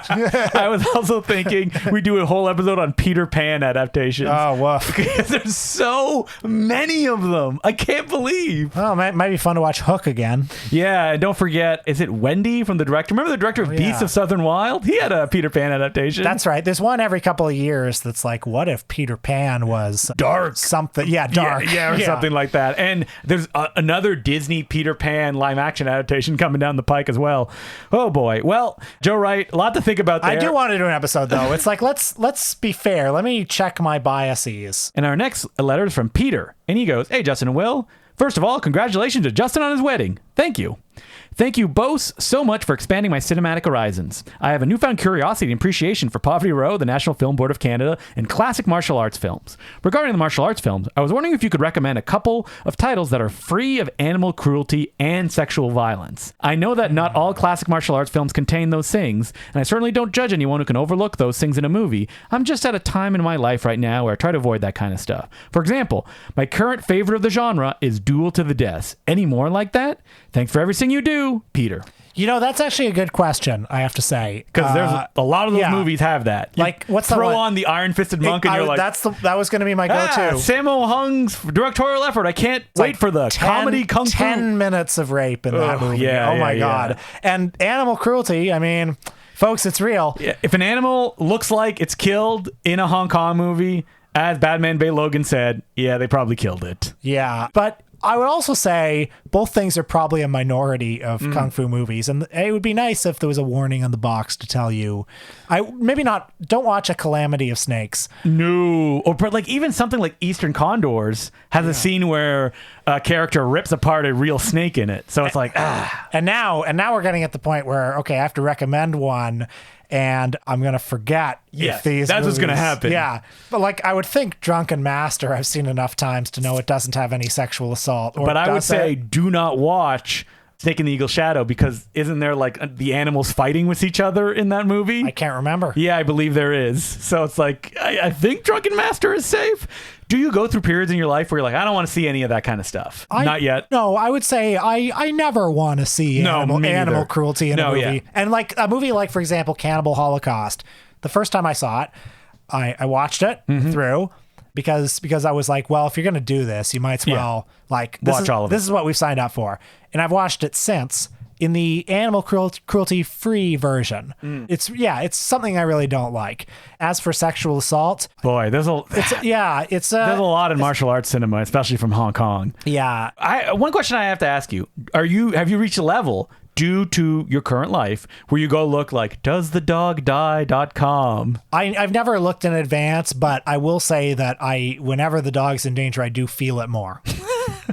I was also thinking we do a whole episode on Peter Pan adaptations. Oh, woof. Because there's so many of them. I can't believe. Oh, might be fun to watch Hook again. Yeah, and don't forget, is it Wendy from the director? Remember the director of Beasts of Southern Wild? He had a Peter Pan adaptation. That's right. There's one every couple of years that's like, what if Peter Pan was dark? Something. Yeah, dark. Yeah, or something like that. And there's another Disney Peter Pan live action adaptation coming down the pike as well. Oh, boy. Well, Joe Wright, a lot to think about there. I do want to do an episode, though. It's like, let's be fair. Let me check my biases. And our next letter is from Peter. And he goes, hey, Justin and Will. First of all, congratulations to Justin on his wedding. Thank you. Thank you both so much for expanding my cinematic horizons. I have a newfound curiosity and appreciation for Poverty Row, the National Film Board of Canada, and classic martial arts films. Regarding the martial arts films, I was wondering if you could recommend a couple of titles that are free of animal cruelty and sexual violence. I know that not all classic martial arts films contain those things, and I certainly don't judge anyone who can overlook those things in a movie. I'm just at a time in my life right now where I try to avoid that kind of stuff. For example, my current favorite of the genre is Duel to the Death. Any more like that? Thanks for everything you do, Peter. That's actually a good question, I have to say. Because there's a lot of those movies have that. Like, what's throw on the iron-fisted monk and you're like... that was going to be my go-to. Sammo Hung's directorial effort. I can't wait for the comedy kung fu. 10 minutes of rape in that movie. Yeah, my God. And animal cruelty, I mean, folks, it's real. Yeah, if an animal looks like it's killed in a Hong Kong movie, as Batman Bay Logan said, yeah, they probably killed it. Yeah, but... I would also say both things are probably a minority of kung fu movies, and it would be nice if there was a warning on the box to tell you, don't watch A Calamity of Snakes. No, or like even something like Eastern Condors has a scene where a character rips apart a real snake in it, so it's like And now we're getting at the point where I have to recommend one. And I'm going to forget if these that's movies, what's going to happen. Yeah. But I would think Drunken Master I've seen enough times to know it doesn't have any sexual assault. But I would say do not watch Snake in the Eagle Shadow, because isn't there like the animals fighting with each other in that movie? I can't remember. Yeah, I believe there is. So it's like, I think Drunken Master is safe. Do you go through periods in your life where you're like, I don't want to see any of that kind of stuff? Not yet. No, I would say I never want to see animal cruelty in a movie. Yeah. And like a movie like, for example, Cannibal Holocaust. The first time I saw it, I watched it through because I was like, well, if you're going to do this, you might as well watch all of it. This is what we've signed up for. And I've watched it since in the animal cruelty free version. It's something I really don't like. As for sexual assault, boy, there's a lot in martial arts cinema, especially from Hong Kong. Yeah. One question I have to ask you, have you reached a level due to your current life where you go look like doesthedogdie.com? I've never looked in advance, but I will say that whenever the dog's in danger, I do feel it more.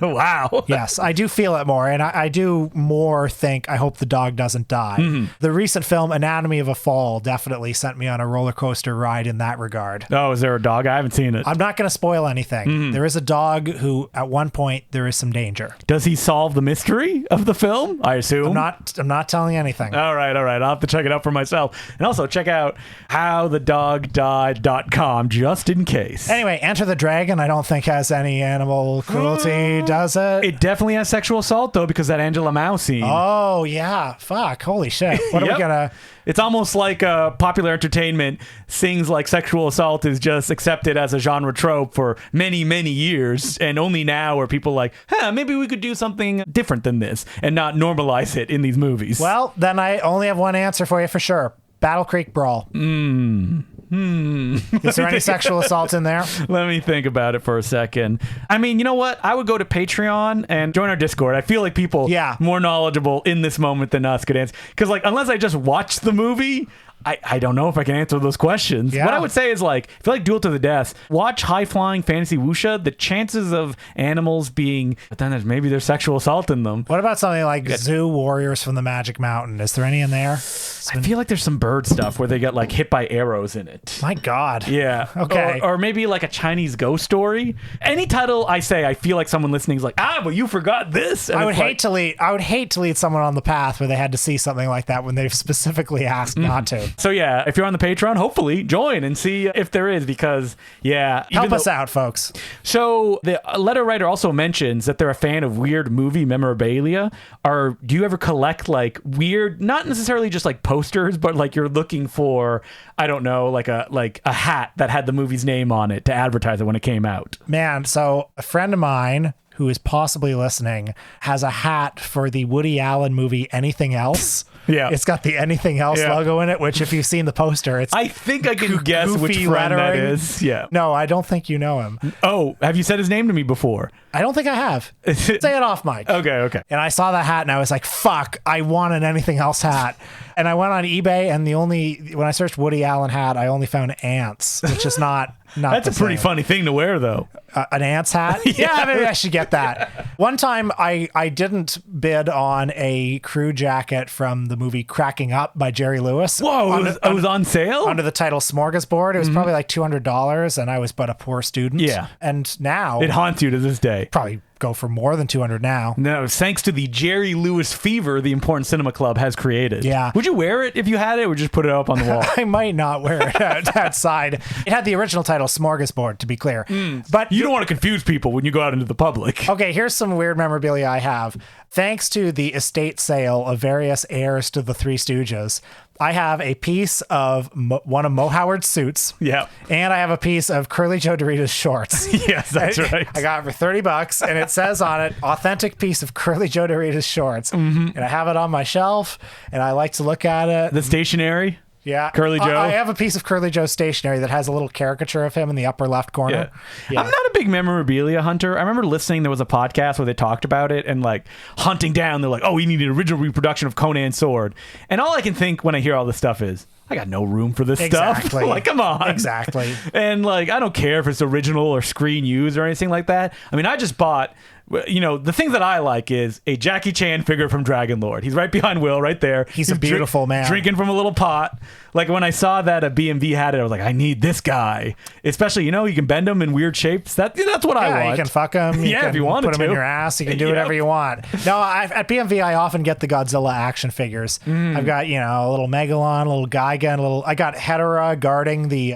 Wow. Yes, I do feel it more, and I do more think I hope the dog doesn't die. The recent film Anatomy of a Fall definitely sent me on a roller coaster ride in that regard. Oh, is there a dog? I haven't seen it. I'm not going to spoil anything. There is a dog who, at one point, there is some danger. Does he solve the mystery of the film? I assume. I'm not telling anything. All right. I'll have to check it out for myself. And also check out howthedogdied.com just in case. Anyway, Enter the Dragon I don't think has any animal cruelty, does it? It definitely has sexual assault, though, because that Angela Mao scene. Oh, yeah. Fuck. Holy shit. What are we going to... It's almost like popular entertainment sings like sexual assault is just accepted as a genre trope for many, many years. And only now are people like, maybe we could do something different than this and not normalize it in these movies. Well, then I only have one answer for you for sure. Battle Creek Brawl. Is there any sexual assault in there? Let me think about it for a second. I mean, you know what? I would go to Patreon and join our Discord. I feel like people more knowledgeable in this moment than us could answer. Because, like, unless I just watched the movie, I don't know if I can answer those questions. Yeah. What I would say is, like, if you like Duel to the Death, watch High Flying Fantasy Wuxia. The chances of animals being, but then there's sexual assault in them. What about something like Zoo Warriors from the Magic Mountain? Is there any in there? I feel like there's some bird stuff where they get like hit by arrows in it. My God. Yeah. Okay. Or maybe like a Chinese ghost story. Any title I say, I feel like someone listening is like, but you forgot this. And I would hate to lead someone on the path where they had to see something like that when they've specifically asked not to. So yeah, if you're on the Patreon, hopefully join and see if there is, because help us out, folks. So the letter writer also mentions that they're a fan of weird movie memorabilia. Do you ever collect like weird, not necessarily just like posters, but like you're looking for, I don't know, like a hat that had the movie's name on it to advertise it when it came out? Man, so a friend of mine who is possibly listening has a hat for the Woody Allen movie Anything Else. Yeah. It's got the Anything Else logo in it, which if you've seen the poster, it's I think I can guess which friend that is. Yeah. No, I don't think you know him. Oh, have you said his name to me before? I don't think I have. Say it off, Mike. Okay. And I saw that hat and I was like, fuck, I want an Anything Else hat. And I went on eBay and when I searched Woody Allen hat, I only found ants, which is not That's a pretty funny thing to wear, though. An ant's hat? Yeah, maybe I should get that. One time I didn't bid on a crew jacket from the movie Cracking Up by Jerry Lewis. Whoa, it was on sale? Under the title Smorgasbord. It was probably like $200 and I was but a poor student. Yeah. And now it haunts you to this day. Probably go for more than 200 now. No, thanks to the Jerry Lewis fever the Important Cinema Club has created. Yeah. Would you wear it if you had it, or just put it up on the wall? I might not wear it outside. It had the original title Smorgasbord, to be clear. But you don't want to confuse people when you go out into the public. Okay, here's some weird memorabilia I have. Thanks to the estate sale of various heirs to the Three Stooges, I have a piece of one of Mo Howard's suits. Yeah. And I have a piece of Curly Joe Doritos shorts. Yes, that's right. I got it for $30 and it says on it, authentic piece of Curly Joe Doritos shorts. And I have it on my shelf and I like to look at it. The stationery? Yeah. Curly Joe? I have a piece of Curly Joe stationery that has a little caricature of him in the upper left corner. Yeah. I'm not a big memorabilia hunter. I remember listening, there was a podcast where they talked about it and like hunting down. They're like, we need an original reproduction of Conan's sword. And all I can think when I hear all this stuff is, I got no room for this stuff. Like, come on. Exactly. And like, I don't care if it's original or screen used or anything like that. I mean, I just bought, the thing that I like is a Jackie Chan figure from Dragon Lord. He's right behind Will, right there. He's a beautiful man. Drinking from a little pot. Like when I saw that a BMV had it, I was like, I need this guy. Especially, you can bend him in weird shapes. That's what I want. You can fuck him. You can if you want to. Put him in your ass. You can do whatever you want. No, at BMV, I often get the Godzilla action figures. I've got, a little Megalon, a little Gigan, I got Hedorah guarding the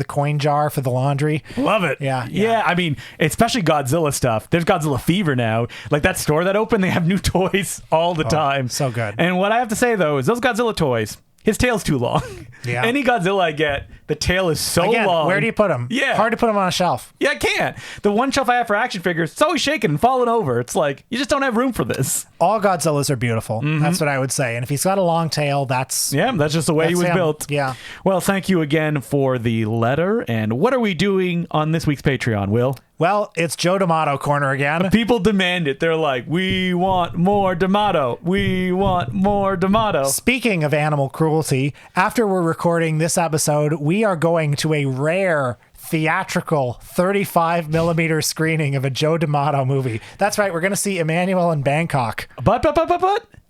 coin jar for the laundry. Love it. Yeah. I mean, especially Godzilla stuff. There's Godzilla fever now. Like that store that opened, they have new toys all the time. So good. And what I have to say though is those Godzilla toys, his tail's too long. Yeah. Any Godzilla I get, the tail is so long. Where do you put him? Yeah. Hard to put him on a shelf. Yeah, I can't. The one shelf I have for action figures, it's always shaking and falling over. It's like, you just don't have room for this. All Godzillas are beautiful. That's what I would say. And if he's got a long tail, that's just the way he was built. Yeah. Well, thank you again for the letter. And what are we doing on this week's Patreon, Will? Well, it's Joe D'Amato corner again. People demand it. They're like, we want more D'Amato. We want more D'Amato. Speaking of animal cruelty, after we're recording this episode, we are going to a rare theatrical 35mm screening of a Joe D'Amato movie. That's right. We're going to see Emmanuel in Bangkok. But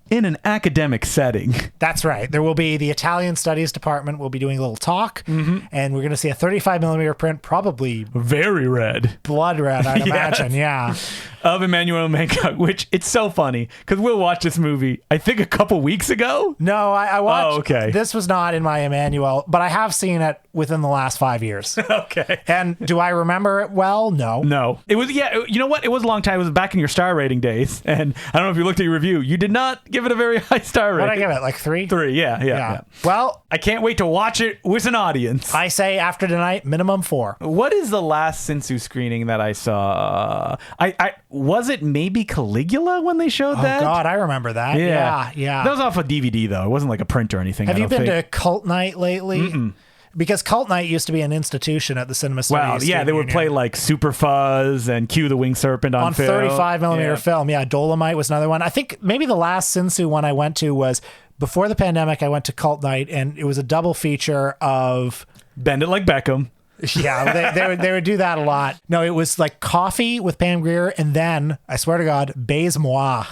in an academic setting. That's right. There will be the Italian Studies Department will be doing a little talk, and we're going to see a 35mm print, probably very red, blood red, I'd imagine. Yeah. Of Emmanuel in Bangkok, which it's so funny because we'll watch this movie, I think a couple weeks ago. No, I watched. Oh, okay. This was not in my Emmanuel, but I have seen it within the last 5 years. Okay. And do I remember it well? No. No. It was, you know what? It was a long time. It was back in your star rating days. And I don't know if you looked at your review. You did not give it a very high star rating. What did I give it? Like 3? 3, yeah. Well, I can't wait to watch it with an audience. I say after tonight, minimum 4. What is the last Sensu screening that I saw? I was it maybe Caligula when they showed that? Oh, God, I remember that. Yeah. That was off a DVD, though. It wasn't like a print or anything. Have you been to Cult Night lately? because Cult Night used to be an institution at the Cinema Studios. Wow, yeah, they would play like Super Fuzz and Cue the Winged Serpent on film. 35 millimeter film. Yeah, Dolomite was another one. I think maybe the last Sinsu one I went to was before the pandemic. I went to Cult Night, and it was a double feature of Bend It Like Beckham. Yeah, they would do that a lot. No, it was like Coffee with Pam Grier, and then, I swear to God, Baise Moi.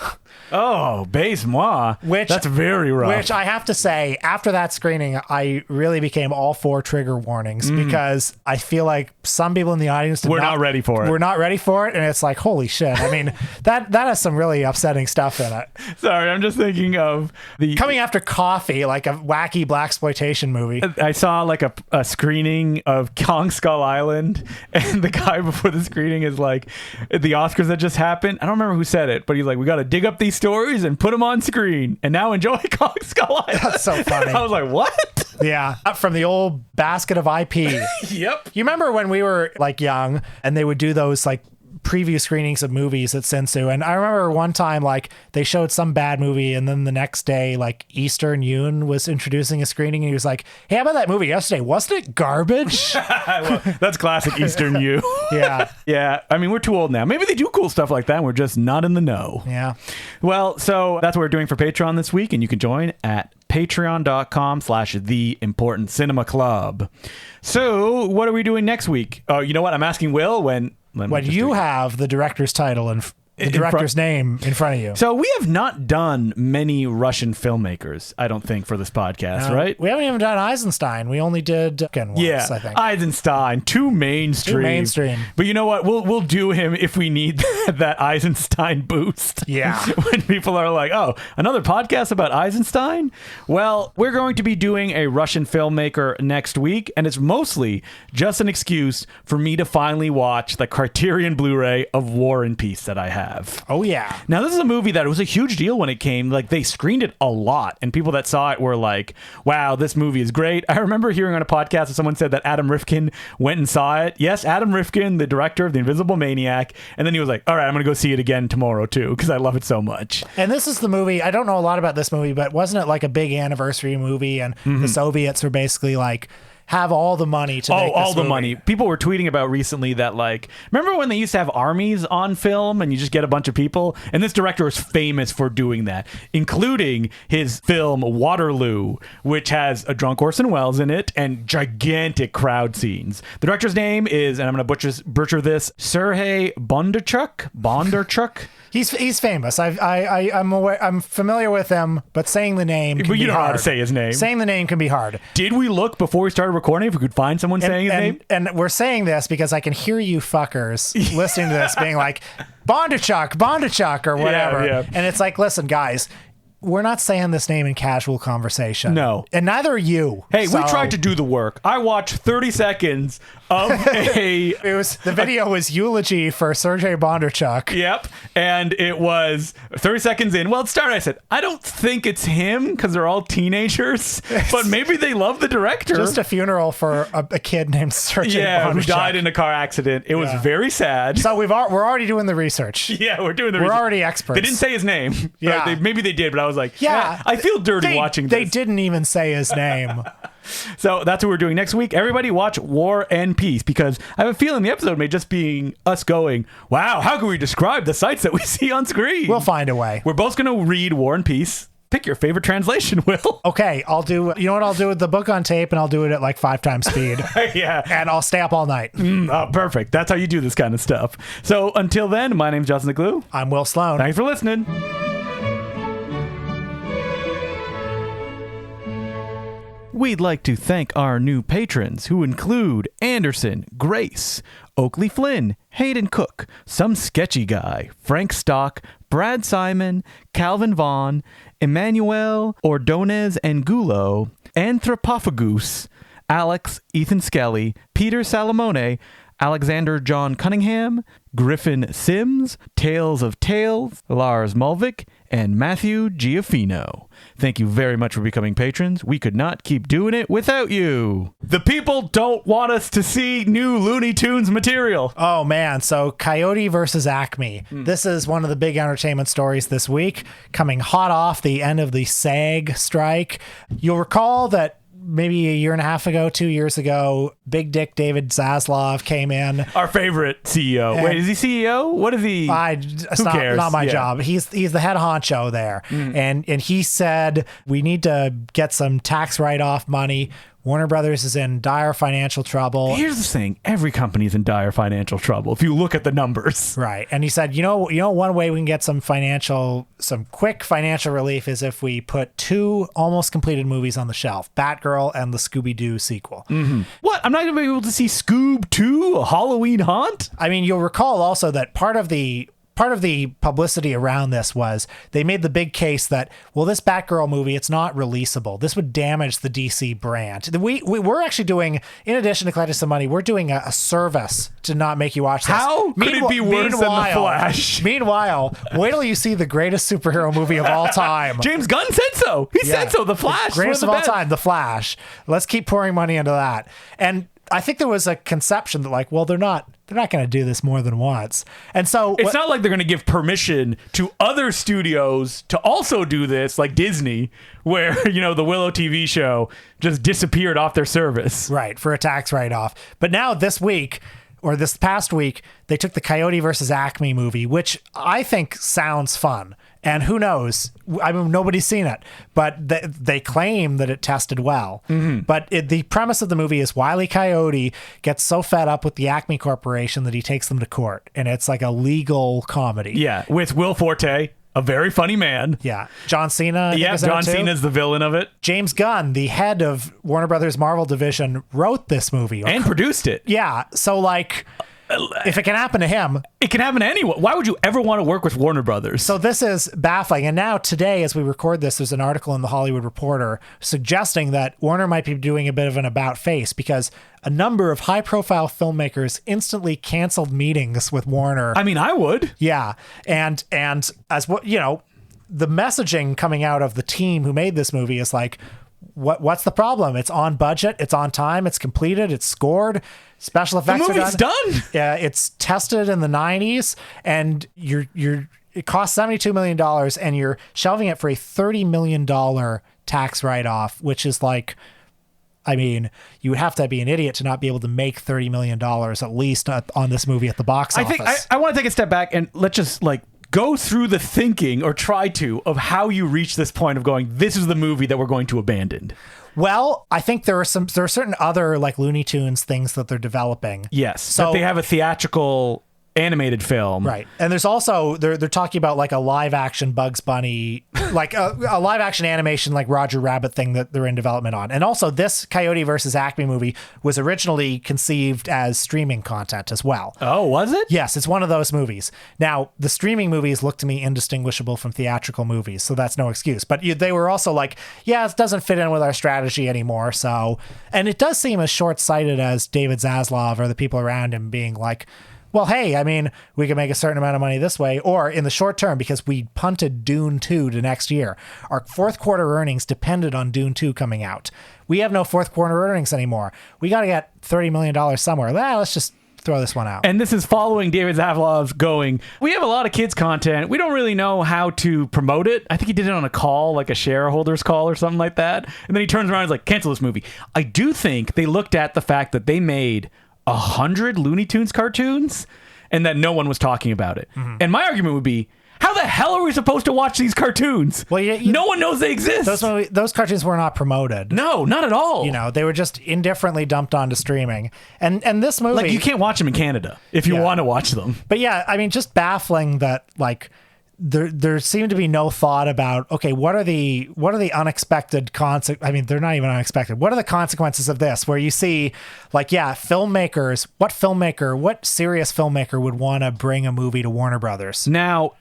Oh, Baise Moi. That's very rough. Which I have to say, after that screening, I really became all for trigger warnings because I feel like some people in the audience We're not ready for it. We're not ready for it, and it's like, holy shit. I mean, that has some really upsetting stuff in it. Sorry, I'm just thinking of the... Coming after Coffee, like a wacky blaxploitation movie. I saw like a screening of Kong Skull Island, and the guy before the screening is like, the Oscars that just happened, I don't remember who said it, but he's like, we got to dig up these stories and put them on screen, and now enjoy Kong Skull Island. That's so funny. I was like, what? Yeah, from the old basket of IP. Yep. You remember when we were like young and they would do those like preview screenings of movies at Sinsu, and I remember one time like they showed some bad movie, and then the next day like Eastern Yoon was introducing a screening, and he was like, hey, how about that movie yesterday? Wasn't it garbage? Well, that's classic Eastern Yoon. Yeah. I mean, we're too old now. Maybe they do cool stuff like that and we're just not in the know. Yeah. Well, so that's what we're doing for Patreon this week, and you can join at patreon.com/The Important Cinema Club. So what are we doing next week? Oh, you know what? I'm asking Will when you have the director's title and the director's name in front of you. So we have not done many Russian filmmakers, I don't think, for this podcast, right? We haven't even done Eisenstein. We only did once, I think. Eisenstein, too mainstream. But you know what? We'll do him if we need that Eisenstein boost. Yeah. When people are like, oh, another podcast about Eisenstein? Well, we're going to be doing a Russian filmmaker next week, and it's mostly just an excuse for me to finally watch the Criterion Blu-ray of War and Peace that I have. Oh, yeah. Now, this is a movie that was a huge deal when it came. Like, they screened it a lot, and people that saw it were like, wow, this movie is great. I remember hearing on a podcast that someone said that Adam Rifkin went and saw it. Yes, Adam Rifkin, the director of The Invisible Maniac. And then he was like, all right, I'm going to go see it again tomorrow, too, because I love it so much. And this is the movie. I don't know a lot about this movie, but wasn't it like a big anniversary movie? And the Soviets were basically like, have all the money to make all this the movie. money. People were tweeting about recently that, like, remember when they used to have armies on film and you just get a bunch of people? And this director is famous for doing that, including his film Waterloo, which has a drunk Orson Welles in it and gigantic crowd scenes. The director's name is, and I'm going to butcher this, Sergei Bondarchuk. He's famous. I'm aware. I'm familiar with him, but saying the name can but you be don't know hard. how to say his name. Saying the name can be hard. Did we look before we started recording if we could find someone saying his name? And we're saying this because I can hear you fuckers listening to this being like, Bondarchuk or whatever. Yeah. And it's like, listen, guys, we're not saying this name in casual conversation. No. And neither are you. Hey, we tried to do the work. I watched 30 seconds of the video was eulogy for Sergei Bondarchuk. Yep. And it was 30 seconds in. Well, it started, I said, I don't think it's him because they're all teenagers, but maybe they love the director. Just a funeral for a kid named Sergei Bondarchuk. Who died in a car accident. It was very sad. So we're already doing the research. Yeah, we're doing the research. We're already experts. They didn't say his name. Yeah. Maybe they did, but I was like, I feel dirty watching this. They didn't even say his name. So that's what we're doing next week. Everybody watch War and Peace, because I have a feeling the episode may just be us going, wow, how can we describe the sights that we see on screen? We'll find a way. We're both going to read War and Peace. Pick your favorite translation, Will. Okay, I'll do, you know what I'll do with the book on tape, and I'll do it at like 5 times speed. Yeah. And I'll stay up all night. Perfect. That's how you do this kind of stuff. So until then, my name's Justin DeGlue. I'm Will Sloan. Thanks for listening. We'd like to thank our new patrons, who include Anderson, Grace, Oakley Flynn, Hayden Cook, Some Sketchy Guy, Frank Stock, Brad Simon, Calvin Vaughn, Emmanuel Ordonez Angulo, Anthropophagus, Alex, Ethan Skelly, Peter Salamone, Alexander John Cunningham, Griffin Sims, Tales of Tales, Lars Mulvik, and Matthew Giafino. Thank you very much for becoming patrons. We could not keep doing it without you. The people don't want us to see new Looney Tunes material. Oh, man. So Coyote versus Acme. This is one of the big entertainment stories this week, coming hot off the end of the SAG strike. You'll recall that maybe a year and a half ago, 2 years ago, Big Dick David Zaslav came in. Our favorite CEO. Wait, is he CEO? What is he? It's not my job. He's the head honcho there. And he said, we need to get some tax write-off money. Warner Brothers is in dire financial trouble. Here's the thing. Every company's in dire financial trouble if you look at the numbers. Right. And he said, you know, one way we can get some quick financial relief is if we put 2 almost completed movies on the shelf, Batgirl and the Scooby-Doo sequel. What? I'm not going to be able to see Scoob 2, a Halloween Haunt? I mean, you'll recall also that part of the publicity around this was they made the big case that, well, this Batgirl movie, it's not releasable. This would damage the DC brand. We're actually doing, in addition to collecting some money, we're doing a service to not make you watch this. How could it be worse than The Flash? Meanwhile, wait till you see the greatest superhero movie of all time. James Gunn said so. He said so. The Flash. The greatest of all time, The Flash. Let's keep pouring money into that. And I think there was a conception that, like, well, they're not going to do this more than once. And so it's not like they're going to give permission to other studios to also do this, like Disney, where, the Willow TV show just disappeared off their service. Right, for a tax write-off. But now this past week, they took the Coyote versus Acme movie, which I think sounds fun. And who knows? I mean, nobody's seen it, but they claim that it tested well. But the premise of the movie is Wile E. Coyote gets so fed up with the Acme Corporation that he takes them to court. And it's like a legal comedy. Yeah, with Will Forte, a very funny man. Yeah. John Cena. Yeah, John Cena's the villain of it. James Gunn, the head of Warner Brothers Marvel division, wrote this movie. And produced it. Yeah. So, like, if it can happen to him, it can happen to anyone. Why would you ever want to work with Warner Brothers? So this is baffling. And now today, as we record this, there's an article in the Hollywood Reporter suggesting that Warner might be doing a bit of an about face because a number of high-profile filmmakers instantly canceled meetings with Warner. I mean, I would. Yeah. And as what, the messaging coming out of the team who made this movie is like, what's the problem? It's on budget, it's on time, it's completed, it's scored, special effects the movie's are done. Yeah, it's tested in the 90s, and it costs $72 million, and you're shelving it for a $30 million tax write-off, which is like, I mean, you would have to be an idiot to not be able to make $30 million at least on this movie at the box office. I think I want to take a step back and let's just go through the thinking, or try to, of how you reach this point of going, this is the movie that we're going to abandon. Well, I think there are certain other like Looney Tunes things that they're developing. Yes. So they have a theatrical animated film. Right. And there's also, they're talking about like a live action Bugs Bunny, like a live action animation like Roger Rabbit thing that they're in development on. And also this Coyote versus Acme movie was originally conceived as streaming content as well. Oh, was it? Yes, it's one of those movies. Now, the streaming movies look to me indistinguishable from theatrical movies, so that's no excuse. But they were also like, yeah, it doesn't fit in with our strategy anymore. So, and it does seem as short-sighted as David Zaslav or the people around him being like, well, hey, I mean, we can make a certain amount of money this way, or in the short term, because we punted Dune 2 to next year. Our fourth quarter earnings depended on Dune 2 coming out. We have no fourth quarter earnings anymore. We got to get $30 million somewhere. Let's just throw this one out. And this is following David Zaslav's going, we have a lot of kids content. We don't really know how to promote it. I think he did it on a call, like a shareholders call or something like that. And then he turns around and is like, cancel this movie. I do think they looked at the fact that they made 100 Looney Tunes cartoons and that no one was talking about it. Mm-hmm. And my argument would be, how the hell are we supposed to watch these cartoons? Well, no one knows they exist. Those cartoons were not promoted. No, not at all. They were just indifferently dumped onto streaming. And this movie, like, you can't watch them in Canada if you want to watch them. But yeah, I mean, just baffling that, like, there seemed to be no thought about, okay, what are the unexpected I mean, they're not even unexpected. What are the consequences of this? Where you see, like, filmmakers, what serious filmmaker would want to bring a movie to Warner Brothers? Now,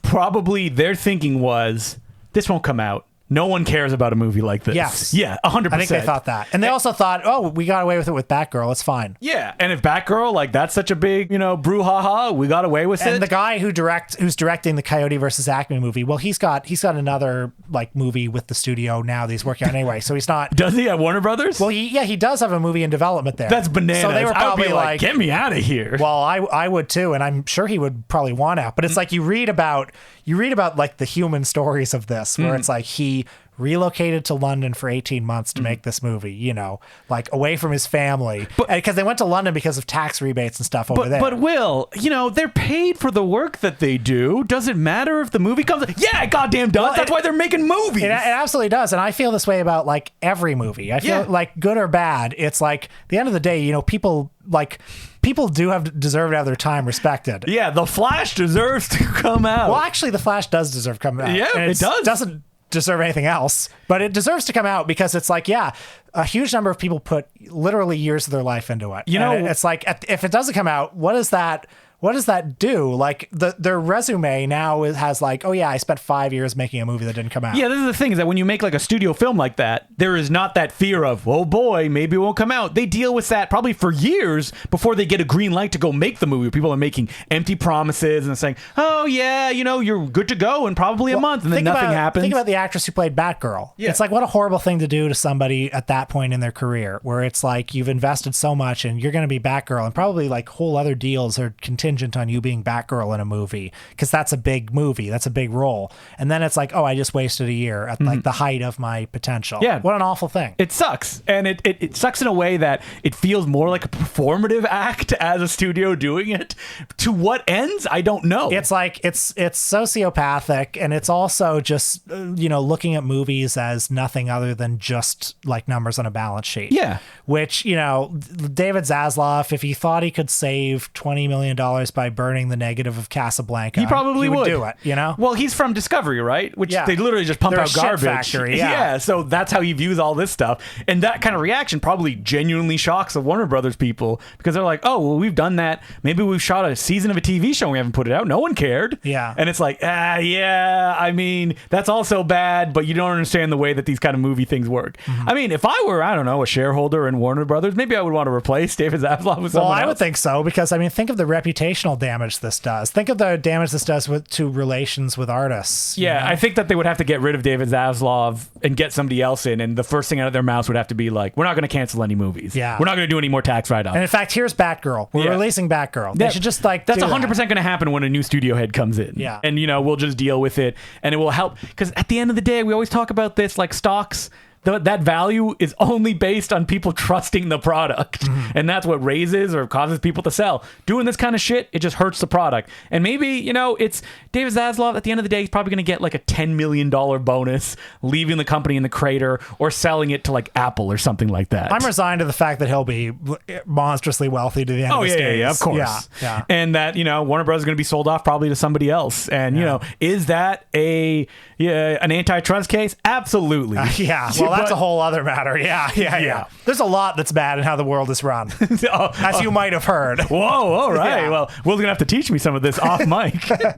probably their thinking was, this won't come out. No one cares about a movie like this. Yes. Yeah, 100%. I think they thought that. And they also thought, oh, we got away with it with Batgirl. It's fine. Yeah. And if Batgirl, like, that's such a big, brouhaha, we got away with it. And the guy who's directing the Coyote versus Acme movie, well, he's got another, like, movie with the studio now that he's working on anyway. So he's not... Does he at Warner Brothers? Well, he does have a movie in development there. That's bananas. So they were probably like, get me out of here. Well, I would too, and I'm sure he would probably want out. But it's like you read about like the human stories of this, where it's like he relocated to London for 18 months to make this movie, you know, like away from his family. Because they went to London because of tax rebates and stuff over there. But Will, you know, they're paid for the work that they do. Does it matter if the movie comes? Yeah, it goddamn does. That's why they're making movies. It absolutely does. And I feel this way about like every movie. I feel like good or bad, it's like at the end of the day, you know, people do deserve to have their time respected. Yeah, The Flash deserves to come out. Well, actually, The Flash does deserve to come out. Yeah, it does. Doesn't deserve anything else, but it deserves to come out because it's like, yeah, a huge number of people put literally years of their life into it. You know, it's like if it doesn't come out, what does that do? Like their resume now has like, oh yeah, I spent 5 years making a movie that didn't come out. Yeah, this is the thing, is that when you make like a studio film like that, there is not that fear of, oh boy, maybe it won't come out. They deal with that probably for years before they get a green light to go make the movie. People are making empty promises and saying, oh yeah, you know, you're good to go in probably a month, and then nothing happens. Think about the actress who played Batgirl. Yeah. It's like, what a horrible thing to do to somebody at that point in their career, where it's like you've invested so much and you're going to be Batgirl, and probably like whole other deals are contingent on you being Batgirl in a movie, because that's a big movie, that's a big role, and then it's like, oh, I just wasted a year at like the height of my potential. Yeah, what an awful thing. It sucks, and it sucks in a way that it feels more like a performative act as a studio doing it. To what ends, I don't know. It's like it's sociopathic, and it's also just you know, looking at movies as nothing other than just like numbers on a balance sheet. Yeah, which, you know, David Zaslav, if he thought he could save $20 million by burning the negative of Casablanca, he probably would do it, you know? Well, he's from Discovery, right? Which they literally just pump out garbage. Factory, yeah, so that's how he views all this stuff. And that kind of reaction probably genuinely shocks the Warner Brothers people, because they're like, oh, well, we've done that. Maybe we've shot a season of a TV show and we haven't put it out. No one cared. Yeah. And it's like, yeah, I mean, that's also bad, but you don't understand the way that these kind of movie things work. I mean, if I were, I don't know, a shareholder in Warner Brothers, maybe I would want to replace David Zaslav with someone else. Well, I would think so, because, I mean, think of the reputational damage this does. Think of the damage this does to relations with artists. Yeah, know? I think that they would have to get rid of David Zaslav and get somebody else in, and the first thing out of their mouths would have to be like, we're not going to cancel any movies. Yeah. We're not going to do any more tax write-offs. And in fact, here's Batgirl. We're releasing Batgirl. They should just like That's 100% going to happen when a new studio head comes in. Yeah. And, you know, we'll just deal with it, and it will help. Because at the end of the day, we always talk about this, like stocks, that value is only based on people trusting the product. And that's what raises or causes people to sell. Doing this kind of shit, it just hurts the product. And maybe, you know, it's David Zaslav, at the end of the day, he's probably going to get like a $10 million bonus, leaving the company in the crater or selling it to like Apple or something like that. I'm resigned to the fact that he'll be monstrously wealthy to the end of his days. Yeah, of course. Yeah. And that, you know, Warner Bros. Is going to be sold off probably to somebody else. And, you know, is that an antitrust case? Absolutely. Well, that's a whole other matter. Yeah. There's a lot that's bad in how the world is run, as you might have heard. Whoa, all right. Well, Will's going to have to teach me some of this off mic.